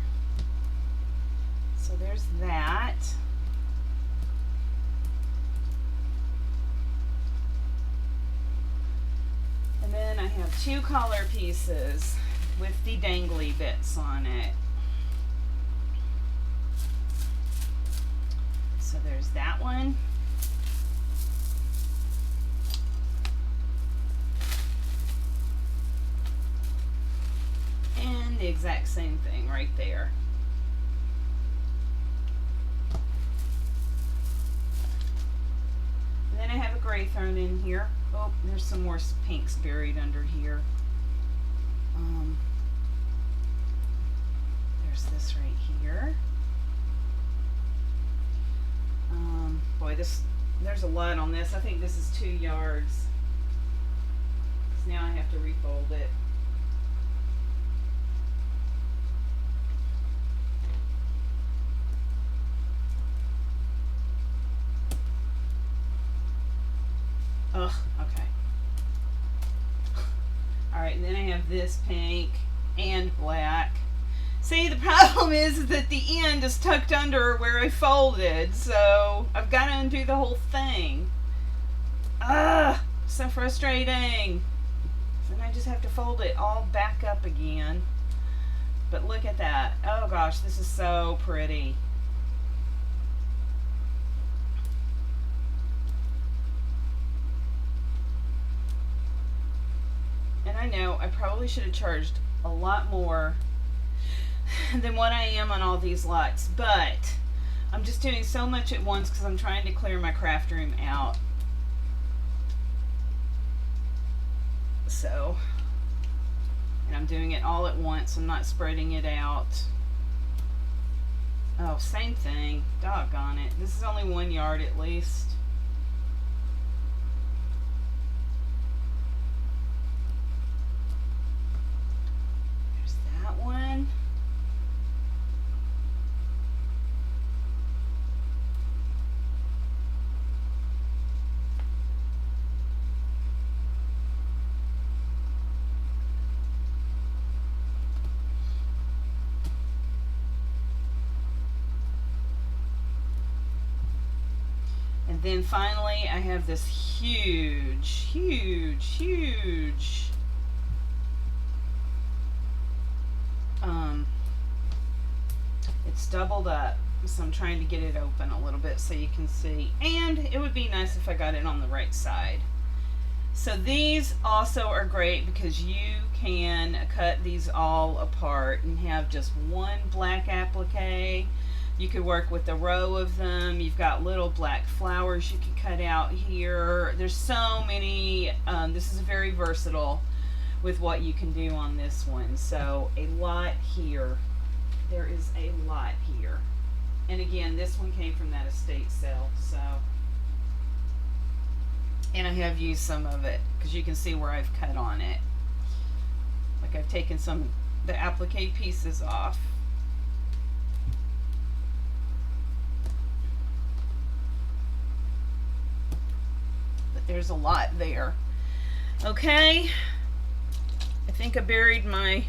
Speaker 1: So there's that. And then I have two collar pieces with the dangly bits on it. So there's that one. And the exact same thing right there. And then I have a gray thrown in here. Oh, there's some more pinks buried under here. There's this right here. Boy, there's a lot on this. I think this is 2 yards. So now I have to refold it. Ugh, okay. Alright, and then I have this pink and black. See, the problem is that the end is tucked under where I folded, so I've got to undo the whole thing. Ugh, so frustrating. So then I just have to fold it all back up again. But look at that. Oh gosh, this is so pretty. And I know I probably should have charged a lot more than what I am on all these lots, but I'm just doing so much at once because I'm trying to clear my craft room out. So, and I'm doing it all at once. I'm not spreading it out. Oh, same thing. Doggone it. This is only 1 yard at least. And then finally, I have this huge, it's doubled up, so I'm trying to get it open a little bit so you can see. And it would be nice if I got it on the right side. So these also are great because you can cut these all apart and have just one black applique. You could work with a row of them. You've got little black flowers you can cut out here. There's so many. This is very versatile with what you can do on this one. So a lot here. There is a lot here. And again, this one came from that estate sale. So, and I have used some of it because you can see where I've cut on it. Like I've taken some of the applique pieces off. But there's a lot there. Okay. I think I buried my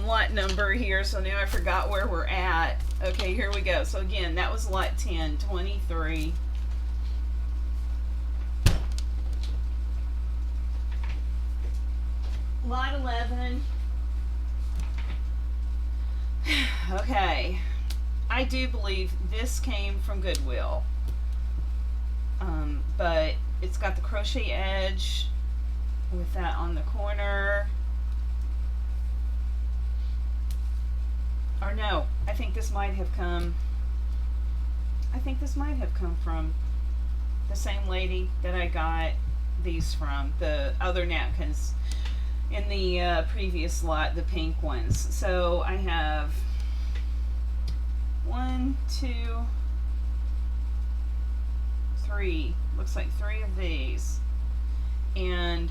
Speaker 1: lot number here, so now I forgot where we're at. Okay, here we go. So again, that was lot 10, 23. Lot 11. Okay. I do believe this came from Goodwill. But it's got the crochet edge with that on the corner. Or no, I think this might have come from the same lady that I got these from, the other napkins in the previous lot, the pink ones. So I have 1, 2, 3, looks like 3 of these. And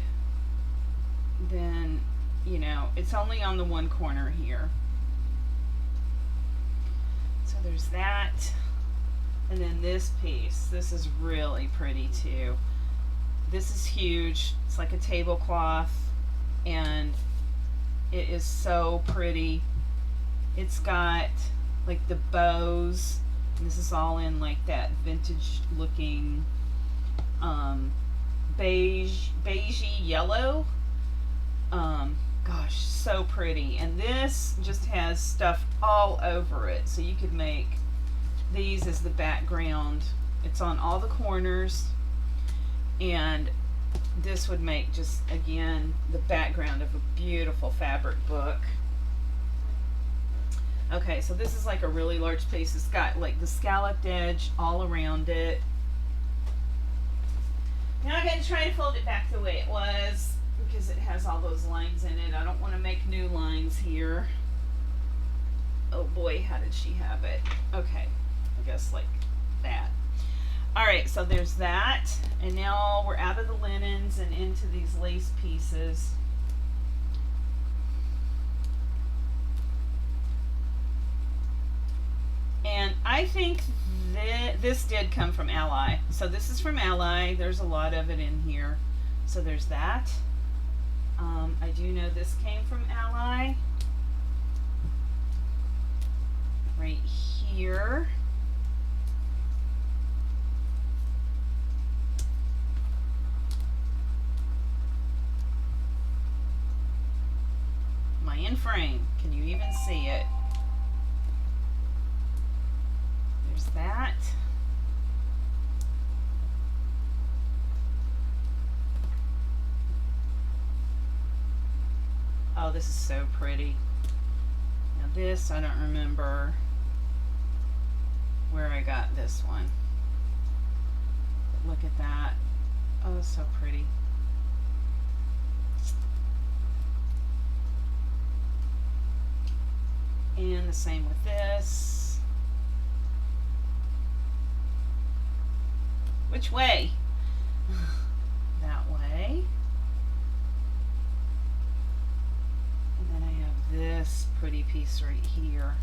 Speaker 1: then, you know, it's only on the one corner here. So there's that. And then this piece. This is really pretty too. This is huge. It's like a tablecloth. And it is so pretty. It's got like the bows. And this is all in like that vintage looking beigey yellow. Gosh, so pretty. And this just has stuff all over it, so you could make these as the background. It's on all the corners, and this would make just, again, the background of a beautiful fabric book. Okay, so this is like a really large piece. It's got like the scalloped edge all around it. Now I'm going to try to fold it back the way it was, because it has all those lines in it. I don't want to make new lines here. Oh boy, how did she have it? Okay, I guess like that. Alright, so there's that. And now we're out of the linens and into these lace pieces. And I think that this did come from Ally. So this is from Ally. There's a lot of it in here. So there's that. I do know this came from Ally. Right here. My in frame. Can you even see it? There's that. Oh, this is so pretty. Now this, I don't remember where I got this one. But look at that. Oh, so pretty. And the same with this. Which way? That way. And then I have this pretty piece right here.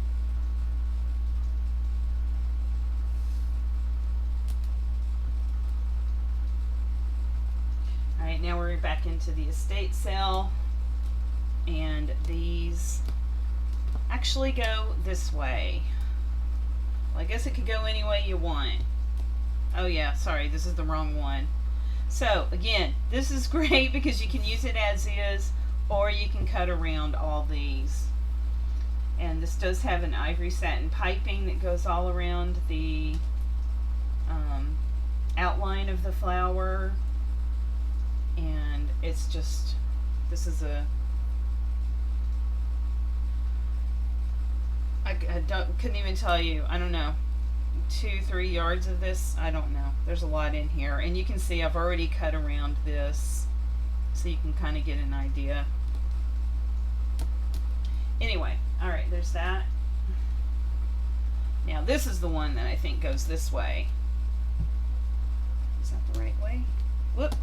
Speaker 1: Alright, now we're back into the estate sale. And these actually go this way. Well, I guess it could go any way you want. Oh yeah, sorry, this is the wrong one. So again, this is great because you can use it as is, or you can cut around all these. And this does have an ivory satin piping that goes all around the outline of the flower. And it's just, this is a, I couldn't even tell you, I don't know, 2-3 yards of this, I don't know. There's a lot in here. And you can see I've already cut around this, so you can kind of get an idea. Anyway, alright, there's that. Now this is the one that I think goes this way. Is that the right way? Whoop.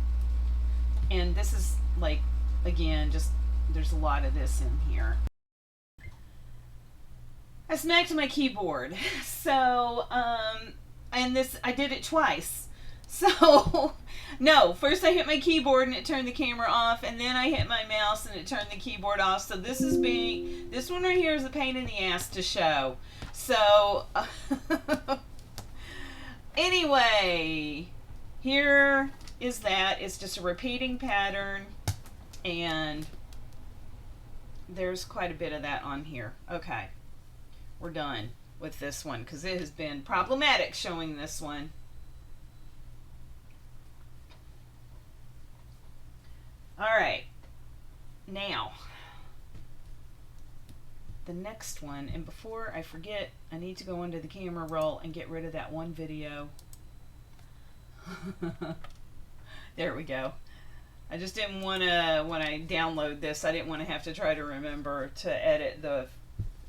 Speaker 1: And this is like, again, just, there's a lot of this in here. I smacked my keyboard. So, and this, I did it twice. So, no, first I hit my keyboard and it turned the camera off, and then I hit my mouse and it turned the keyboard off. So this one right here is a pain in the ass to show. So, anyway, here is that. It's just a repeating pattern, and there's quite a bit of that on here. Okay. We're done with this one because it has been problematic showing this one. Alright, now the next one, and before I forget, I need to go into the camera roll and get rid of that one video. There we go. I just didn't want to, when I download this, I didn't want to have to try to remember to edit the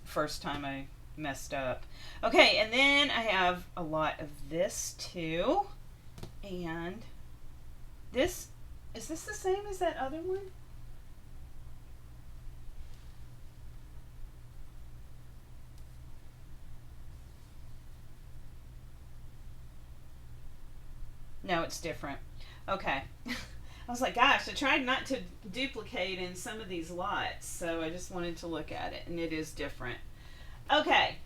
Speaker 1: first time I messed up. Okay, and then I have a lot of this too. And this, is this the same as that other one? No, it's different. Okay. I was like, gosh, I tried not to duplicate in some of these lots, so I just wanted to look at it, and it is different. Okay,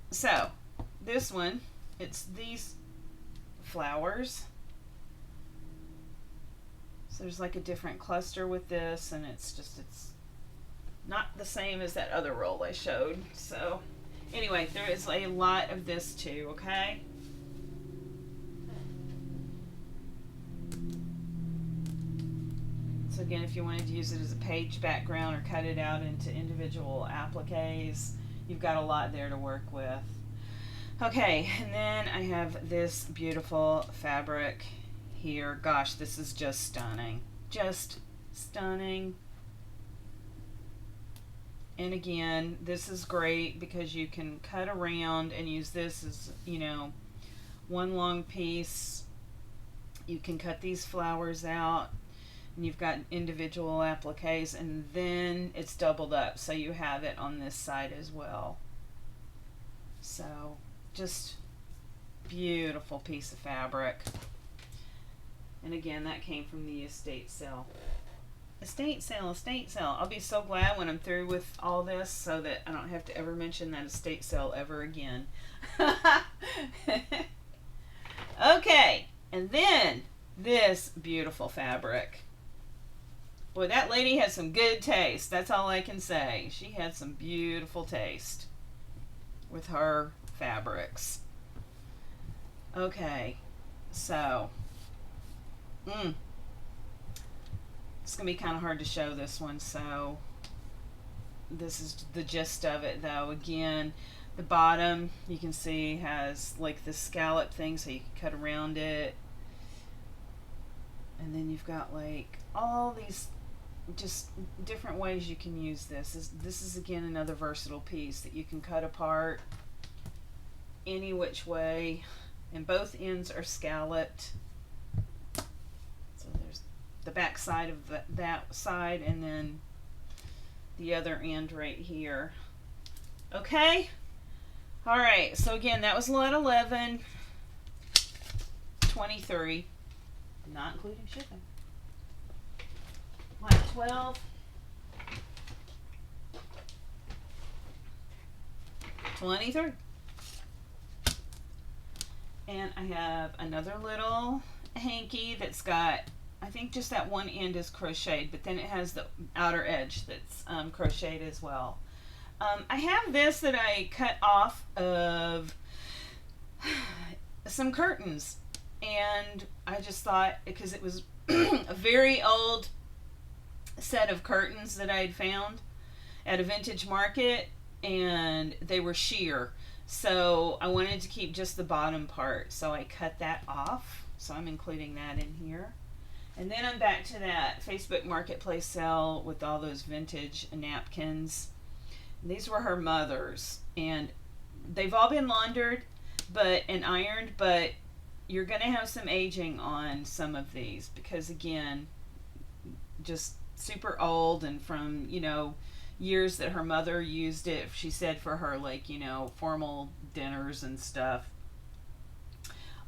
Speaker 1: so this one, it's these flowers. So there's like a different cluster with this, and it's not the same as that other roll I showed. So anyway, there is a lot of this too, okay? So again, if you wanted to use it as a page background or cut it out into individual appliques, you've got a lot there to work with. Okay, and then I have this beautiful fabric here. Gosh, this is just stunning. Just stunning. And again, this is great because you can cut around and use this as, you know, one long piece. You can cut these flowers out, and you've got individual appliques, and then it's doubled up, so you have it on this side as well. So just beautiful piece of fabric. And again, that came from the estate sale. Estate sale, estate sale. I'll be so glad when I'm through with all this so that I don't have to ever mention that estate sale ever again. Okay, and then this beautiful fabric. Boy, that lady has some good taste. That's all I can say. She had some beautiful taste with her fabrics. Okay, so it's gonna be kind of hard to show this one, so this is the gist of it though. Again, the bottom you can see has like this scallop thing, so you can cut around it, and then you've got like all these just different ways you can use this. This is again another versatile piece that you can cut apart any which way, and both ends are scalloped. So there's the back side of that side, and then the other end right here. Okay, all right, so again, that was lot 11, 23, not including shipping. Lot 12, 23. And I have another little hanky that's got, I think just that one end is crocheted, but then it has the outer edge that's crocheted as well. I have this that I cut off of some curtains, and I just thought, because it was a very old set of curtains that I had found at a vintage market, and they were sheer. So I wanted to keep just the bottom part, so I cut that off. So I'm including that in here. And then I'm back to that Facebook Marketplace sale with all those vintage napkins. These were her mother's, and they've all been laundered and ironed, but you're going to have some aging on some of these because, again, just super old and from, years that her mother used it, she said, for her, like, formal dinners and stuff.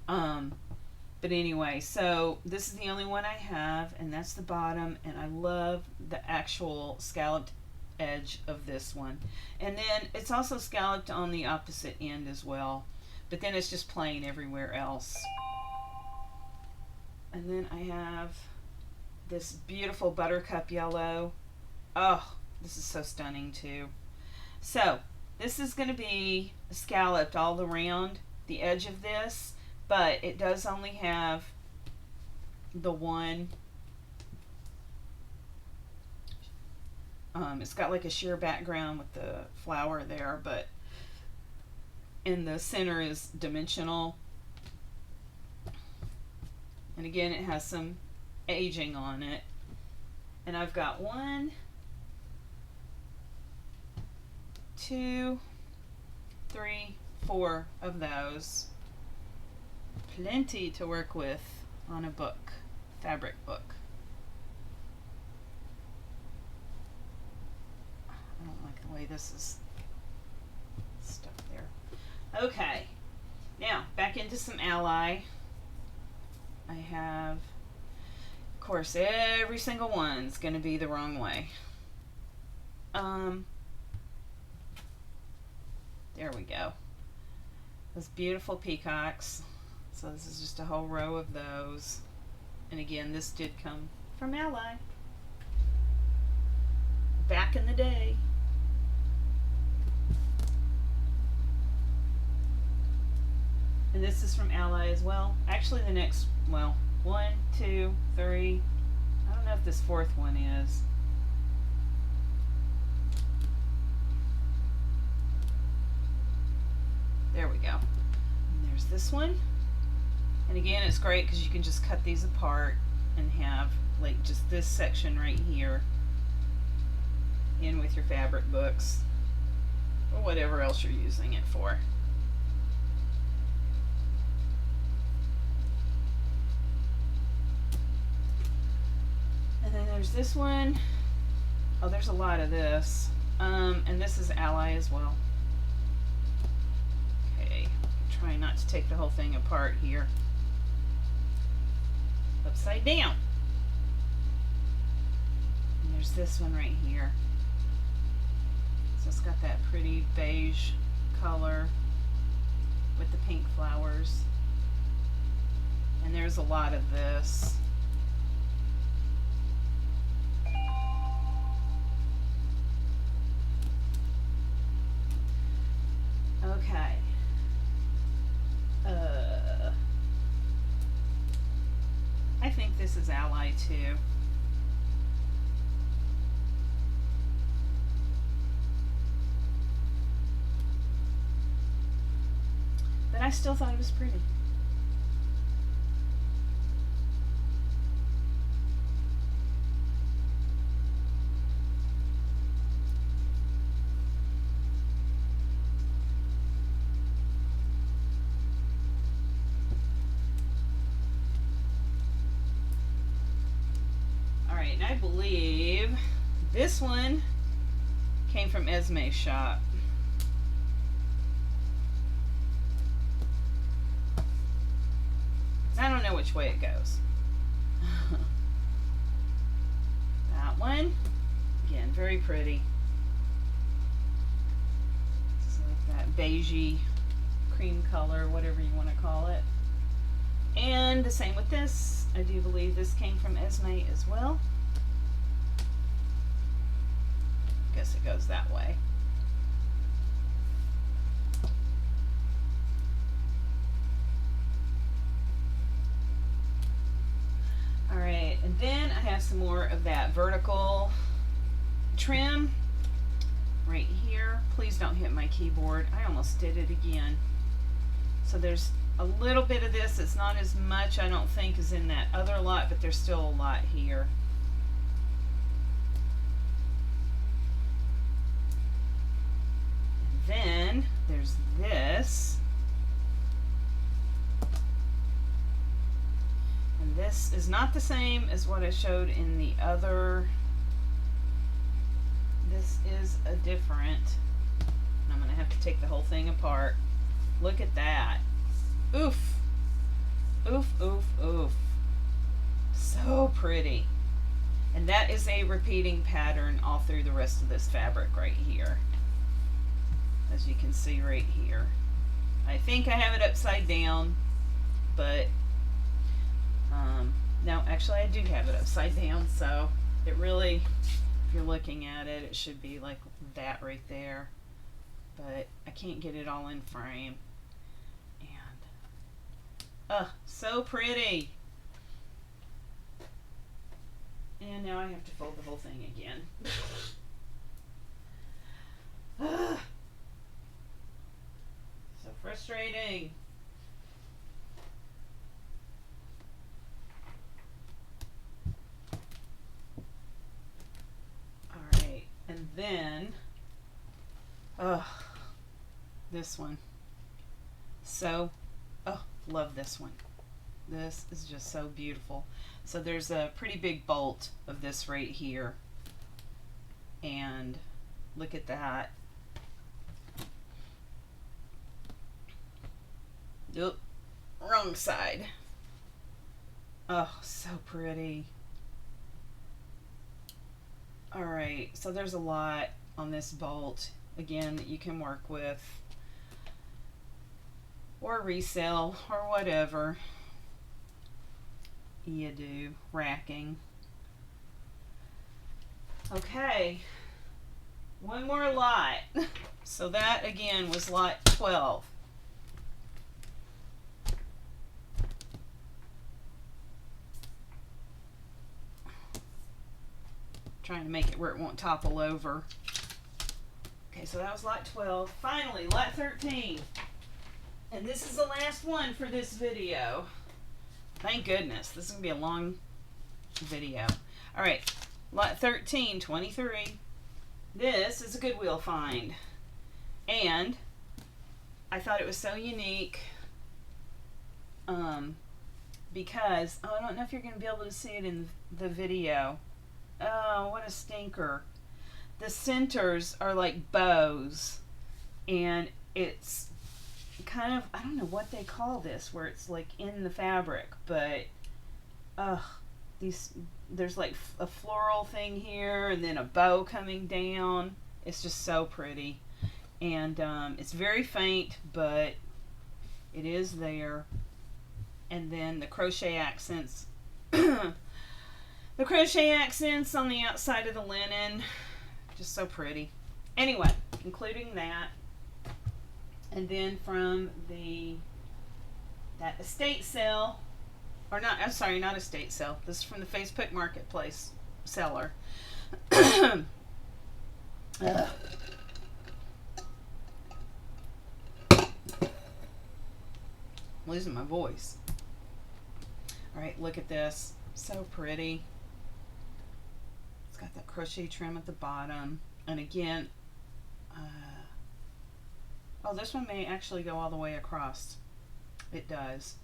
Speaker 1: But anyway, so this is the only one I have, and that's the bottom, and I love the actual scalloped edge of this one. And then it's also scalloped on the opposite end as well, but then it's just plain everywhere else. And then I have this beautiful buttercup yellow. Oh, this is so stunning too. So this is going to be scalloped all around the edge of this, but it does only have the one. It's got like a sheer background with the flower there, but in the center is dimensional. And again, it has some aging on it. And I've got 1, 2, 3, 4 of those. Plenty to work with on a book, fabric book. I don't like the way this is stuck there. Okay, now back into some Ally. I have, of course, every single one's going to be the wrong way. There we go. Those beautiful peacocks. So this is just a whole row of those. And again, this did come from Ally. Back in the day. And this is from Ally as well. Actually, the next, 1, 2, 3. I don't know if this fourth one is. There we go. And there's this one. And again, it's great because you can just cut these apart and have like just this section right here in with your fabric books or whatever else you're using it for. And then there's this one. Oh, there's a lot of this. And this is Ally as well. Okay, trying not to take the whole thing apart here. Upside down. And there's this one right here. So it's got that pretty beige color with the pink flowers. And there's a lot of this. Okay. I think this is Ally too. But I still thought it was pretty. And I believe this one came from Esme's shop. I don't know which way it goes. That one, again, very pretty. It's like that beigey cream color, whatever you want to call it. And the same with this. I do believe this came from Esme as well. Guess it goes that way. Alright, and then I have some more of that vertical trim right here. Please don't hit my keyboard. I almost did it again. So there's a little bit of this. It's not as much, I don't think, as in that other lot, but there's still a lot here. And then there's this. And this is not the same as what I showed in the other. This is a different. I'm going to have to take the whole thing apart. Look at that. Oof. Oof, oof, oof. So pretty. And that is a repeating pattern all through the rest of this fabric right here. As you can see right here. I think I have it upside down, but no, actually I do have it upside down, so it really, if you're looking at it, it should be like that right there. But I can't get it all in frame. And so pretty. And now I have to fold the whole thing again. So frustrating. Alright, and then this one. So love this one. This is just so beautiful. So there's a pretty big bolt of this right here. And look at that. Oop, wrong side. Oh, so pretty. Alright, so there's a lot on this bolt, again, that you can work with. Or resell, or whatever you do, racking. Okay, one more lot. So that again was lot 12. Trying to make it where it won't topple over. Okay, so that was lot 12. Finally, lot 13. And this is the last one for this video. Thank goodness. This is going to be a long video. Alright, lot 13, 23. This is a Goodwill find. And I thought it was so unique because, I don't know if you're going to be able to see it in the video. Oh, what a stinker. The centers are like bows. And it's kind of, I don't know what they call this, where it's like in the fabric, but there's like a floral thing here and then a bow coming down. It's just so pretty. And it's very faint, but it is there. And then the crochet accents the crochet accents on the outside of the linen, just so pretty. Anyway, concluding that. And then from that estate sale, or not, I'm sorry, not estate sale. This is from the Facebook Marketplace seller. Losing my voice. All right, look at this. So pretty. It's got that crochet trim at the bottom. And again, this one may actually go all the way across. It does.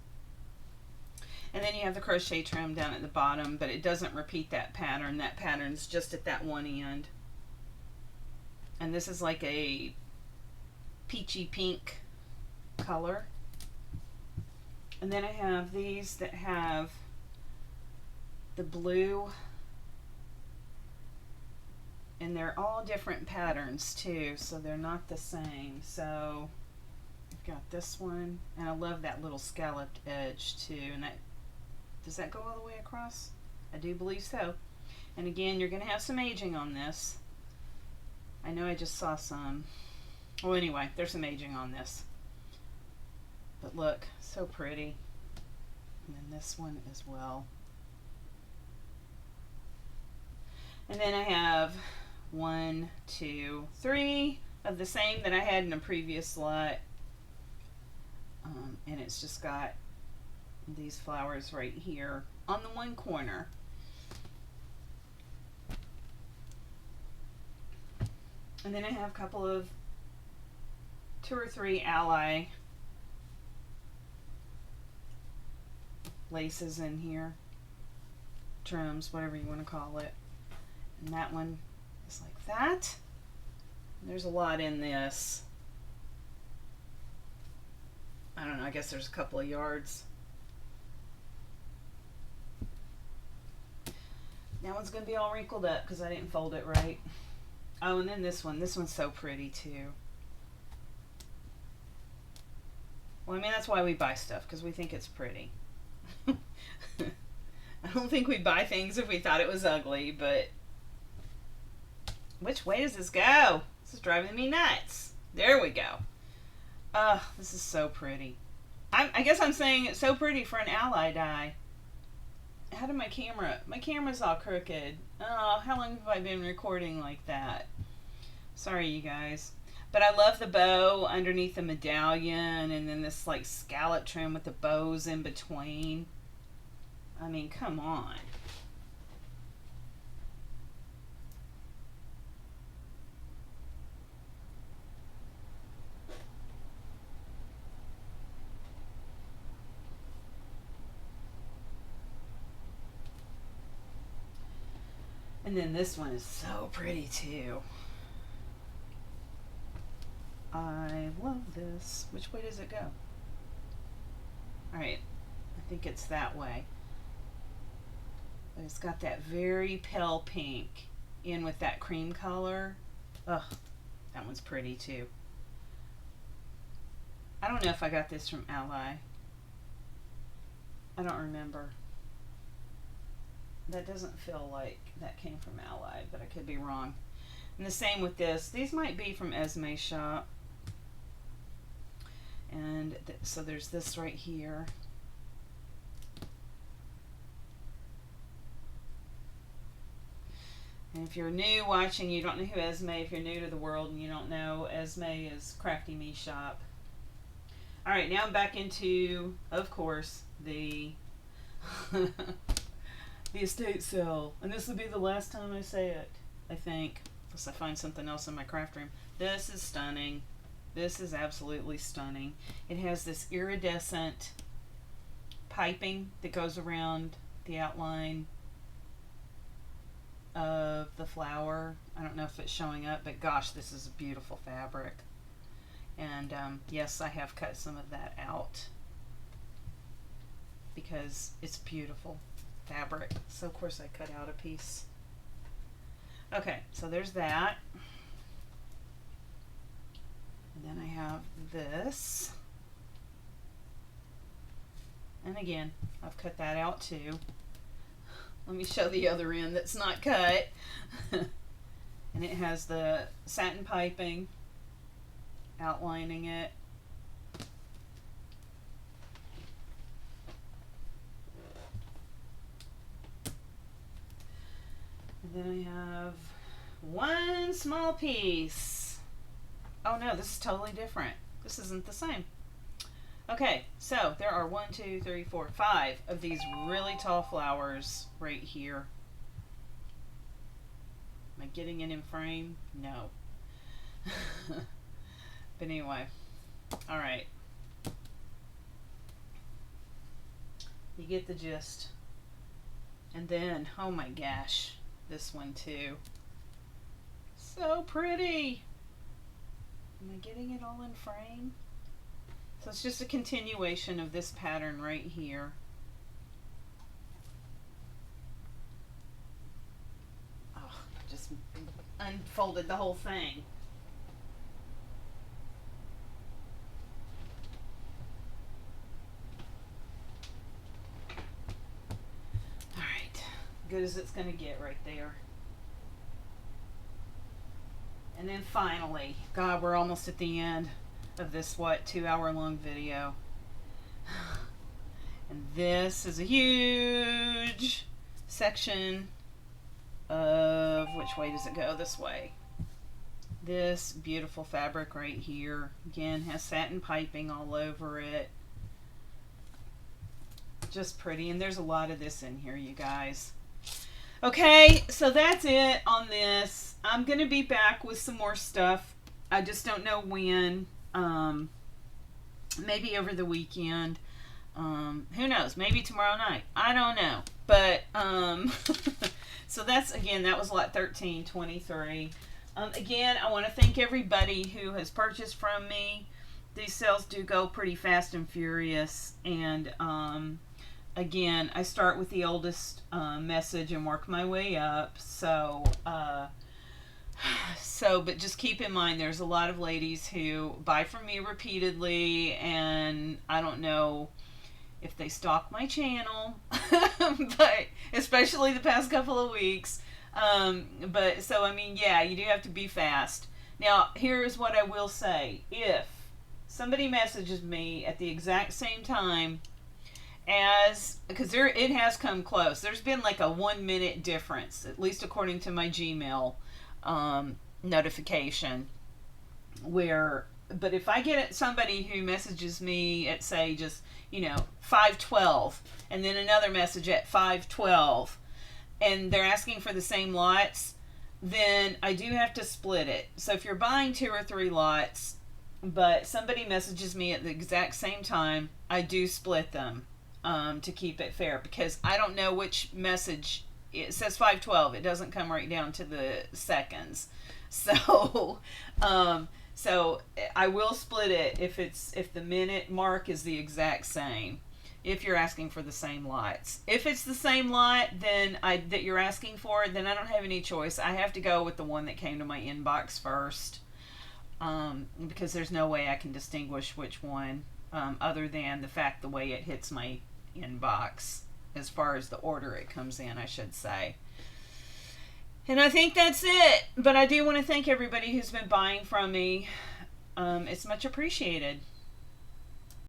Speaker 1: And then you have the crochet trim down at the bottom, but it doesn't repeat that pattern. That pattern's just at that one end. And this is like a peachy pink color. And then I have these that have the blue, and they're all different patterns too, so they're not the same. So I've got this one, and I love that little scalloped edge too. And that, does that go all the way across? I do believe so. And again, you're going to have some aging on this. I know I just saw some. Well, anyway, there's some aging on this. But look, so pretty. And then this one as well. And then I have 1, 2, 3 of the same that I had in a previous lot. And it's just got these flowers right here on the one corner. And then I have a couple of 2 or 3 ally laces in here, trims, whatever you want to call it. And that one is like that. There's a lot in this. I don't know, I guess there's a couple of yards. That one's going to be all wrinkled up because I didn't fold it right. Oh, and then this one's so pretty too. Well, I mean, that's why we buy stuff, because we think it's pretty. I don't think we'd buy things if we thought it was ugly, but which way does this go? This is driving me nuts. There we go. This is so pretty. I guess I'm saying it's so pretty for an ally die. How did my camera's all crooked. Oh, how long have I been recording like that? Sorry, you guys. But I love the bow underneath the medallion, and then this like scallop trim with the bows in between. I mean, come on. And then this one is so pretty too. I love this. Which way does it go? Alright, I think it's that way. But it's got that very pale pink in with that cream color. Ugh, that one's pretty too. I don't know if I got this from Ally. I don't remember. That doesn't feel like that came from Ally, but I could be wrong. And the same with this. These might be from Esme's shop. And so there's this right here. And if you're new watching, you don't know who Esme, if you're new to the world and you don't know, Esme is Crafty Me shop. Alright, now I'm back into, of course, the the estate sale. And this will be the last time I say it, I think. Unless I find something else in my craft room. This is stunning. This is absolutely stunning. It has this iridescent piping that goes around the outline of the flower. I don't know if it's showing up, but gosh, this is a beautiful fabric. And yes, I have cut some of that out because it's beautiful fabric. So of course I cut out a piece. Okay, so there's that. And then I have this. And again, I've cut that out too. Let me show the other end that's not cut. And it has the satin piping outlining it. And then I have one small piece. Oh no, this is totally different. This isn't the same. Okay, so there are 1, 2, 3, 4, 5 of these really tall flowers right here. Am I getting it in frame? No. But anyway, alright. You get the gist. And then, oh my gosh, this one too. So pretty! Am I getting it all in frame? So it's just a continuation of this pattern right here. Oh, just unfolded the whole thing. good as it's going to get right there. And then finally, God, we're almost at the end of this, 2-hour long video. And this is a huge section of, which way does it go? This way. This beautiful fabric right here, again, has satin piping all over it. Just pretty, and there's a lot of this in here, you guys. Okay, so that's it on this. I'm going to be back with some more stuff. I just don't know when. Maybe over the weekend. Who knows? Maybe tomorrow night. I don't know. But, so that's, again, that was lot 1323. Again, I want to thank everybody who has purchased from me. These sales do go pretty fast and furious. And, again, I start with the oldest message and work my way up. So, but just keep in mind, there's a lot of ladies who buy from me repeatedly, and I don't know if they stalk my channel, but especially the past couple of weeks. But so, I mean, yeah, you do have to be fast. Now, here's what I will say. If somebody messages me at the exact same time because it has come close. There's been like a 1 minute difference, at least according to my Gmail notification, but if I get somebody who messages me at, say, just, 5:12, and then another message at 5:12, and they're asking for the same lots, then I do have to split it. So if you're buying 2 or 3 lots, but somebody messages me at the exact same time, I do split them to keep it fair, because I don't know which message. It says 5:12. It doesn't come right down to the seconds. So, so I will split it if the minute mark is the exact same. If you're asking for the same lots, if it's the same lot that you're asking for, then I don't have any choice. I have to go with the one that came to my inbox first, because there's no way I can distinguish which one, other than the fact the way it hits my inbox, as far as the order it comes in, I should say. And I think that's it. But I do want to thank everybody who's been buying from me. It's much appreciated.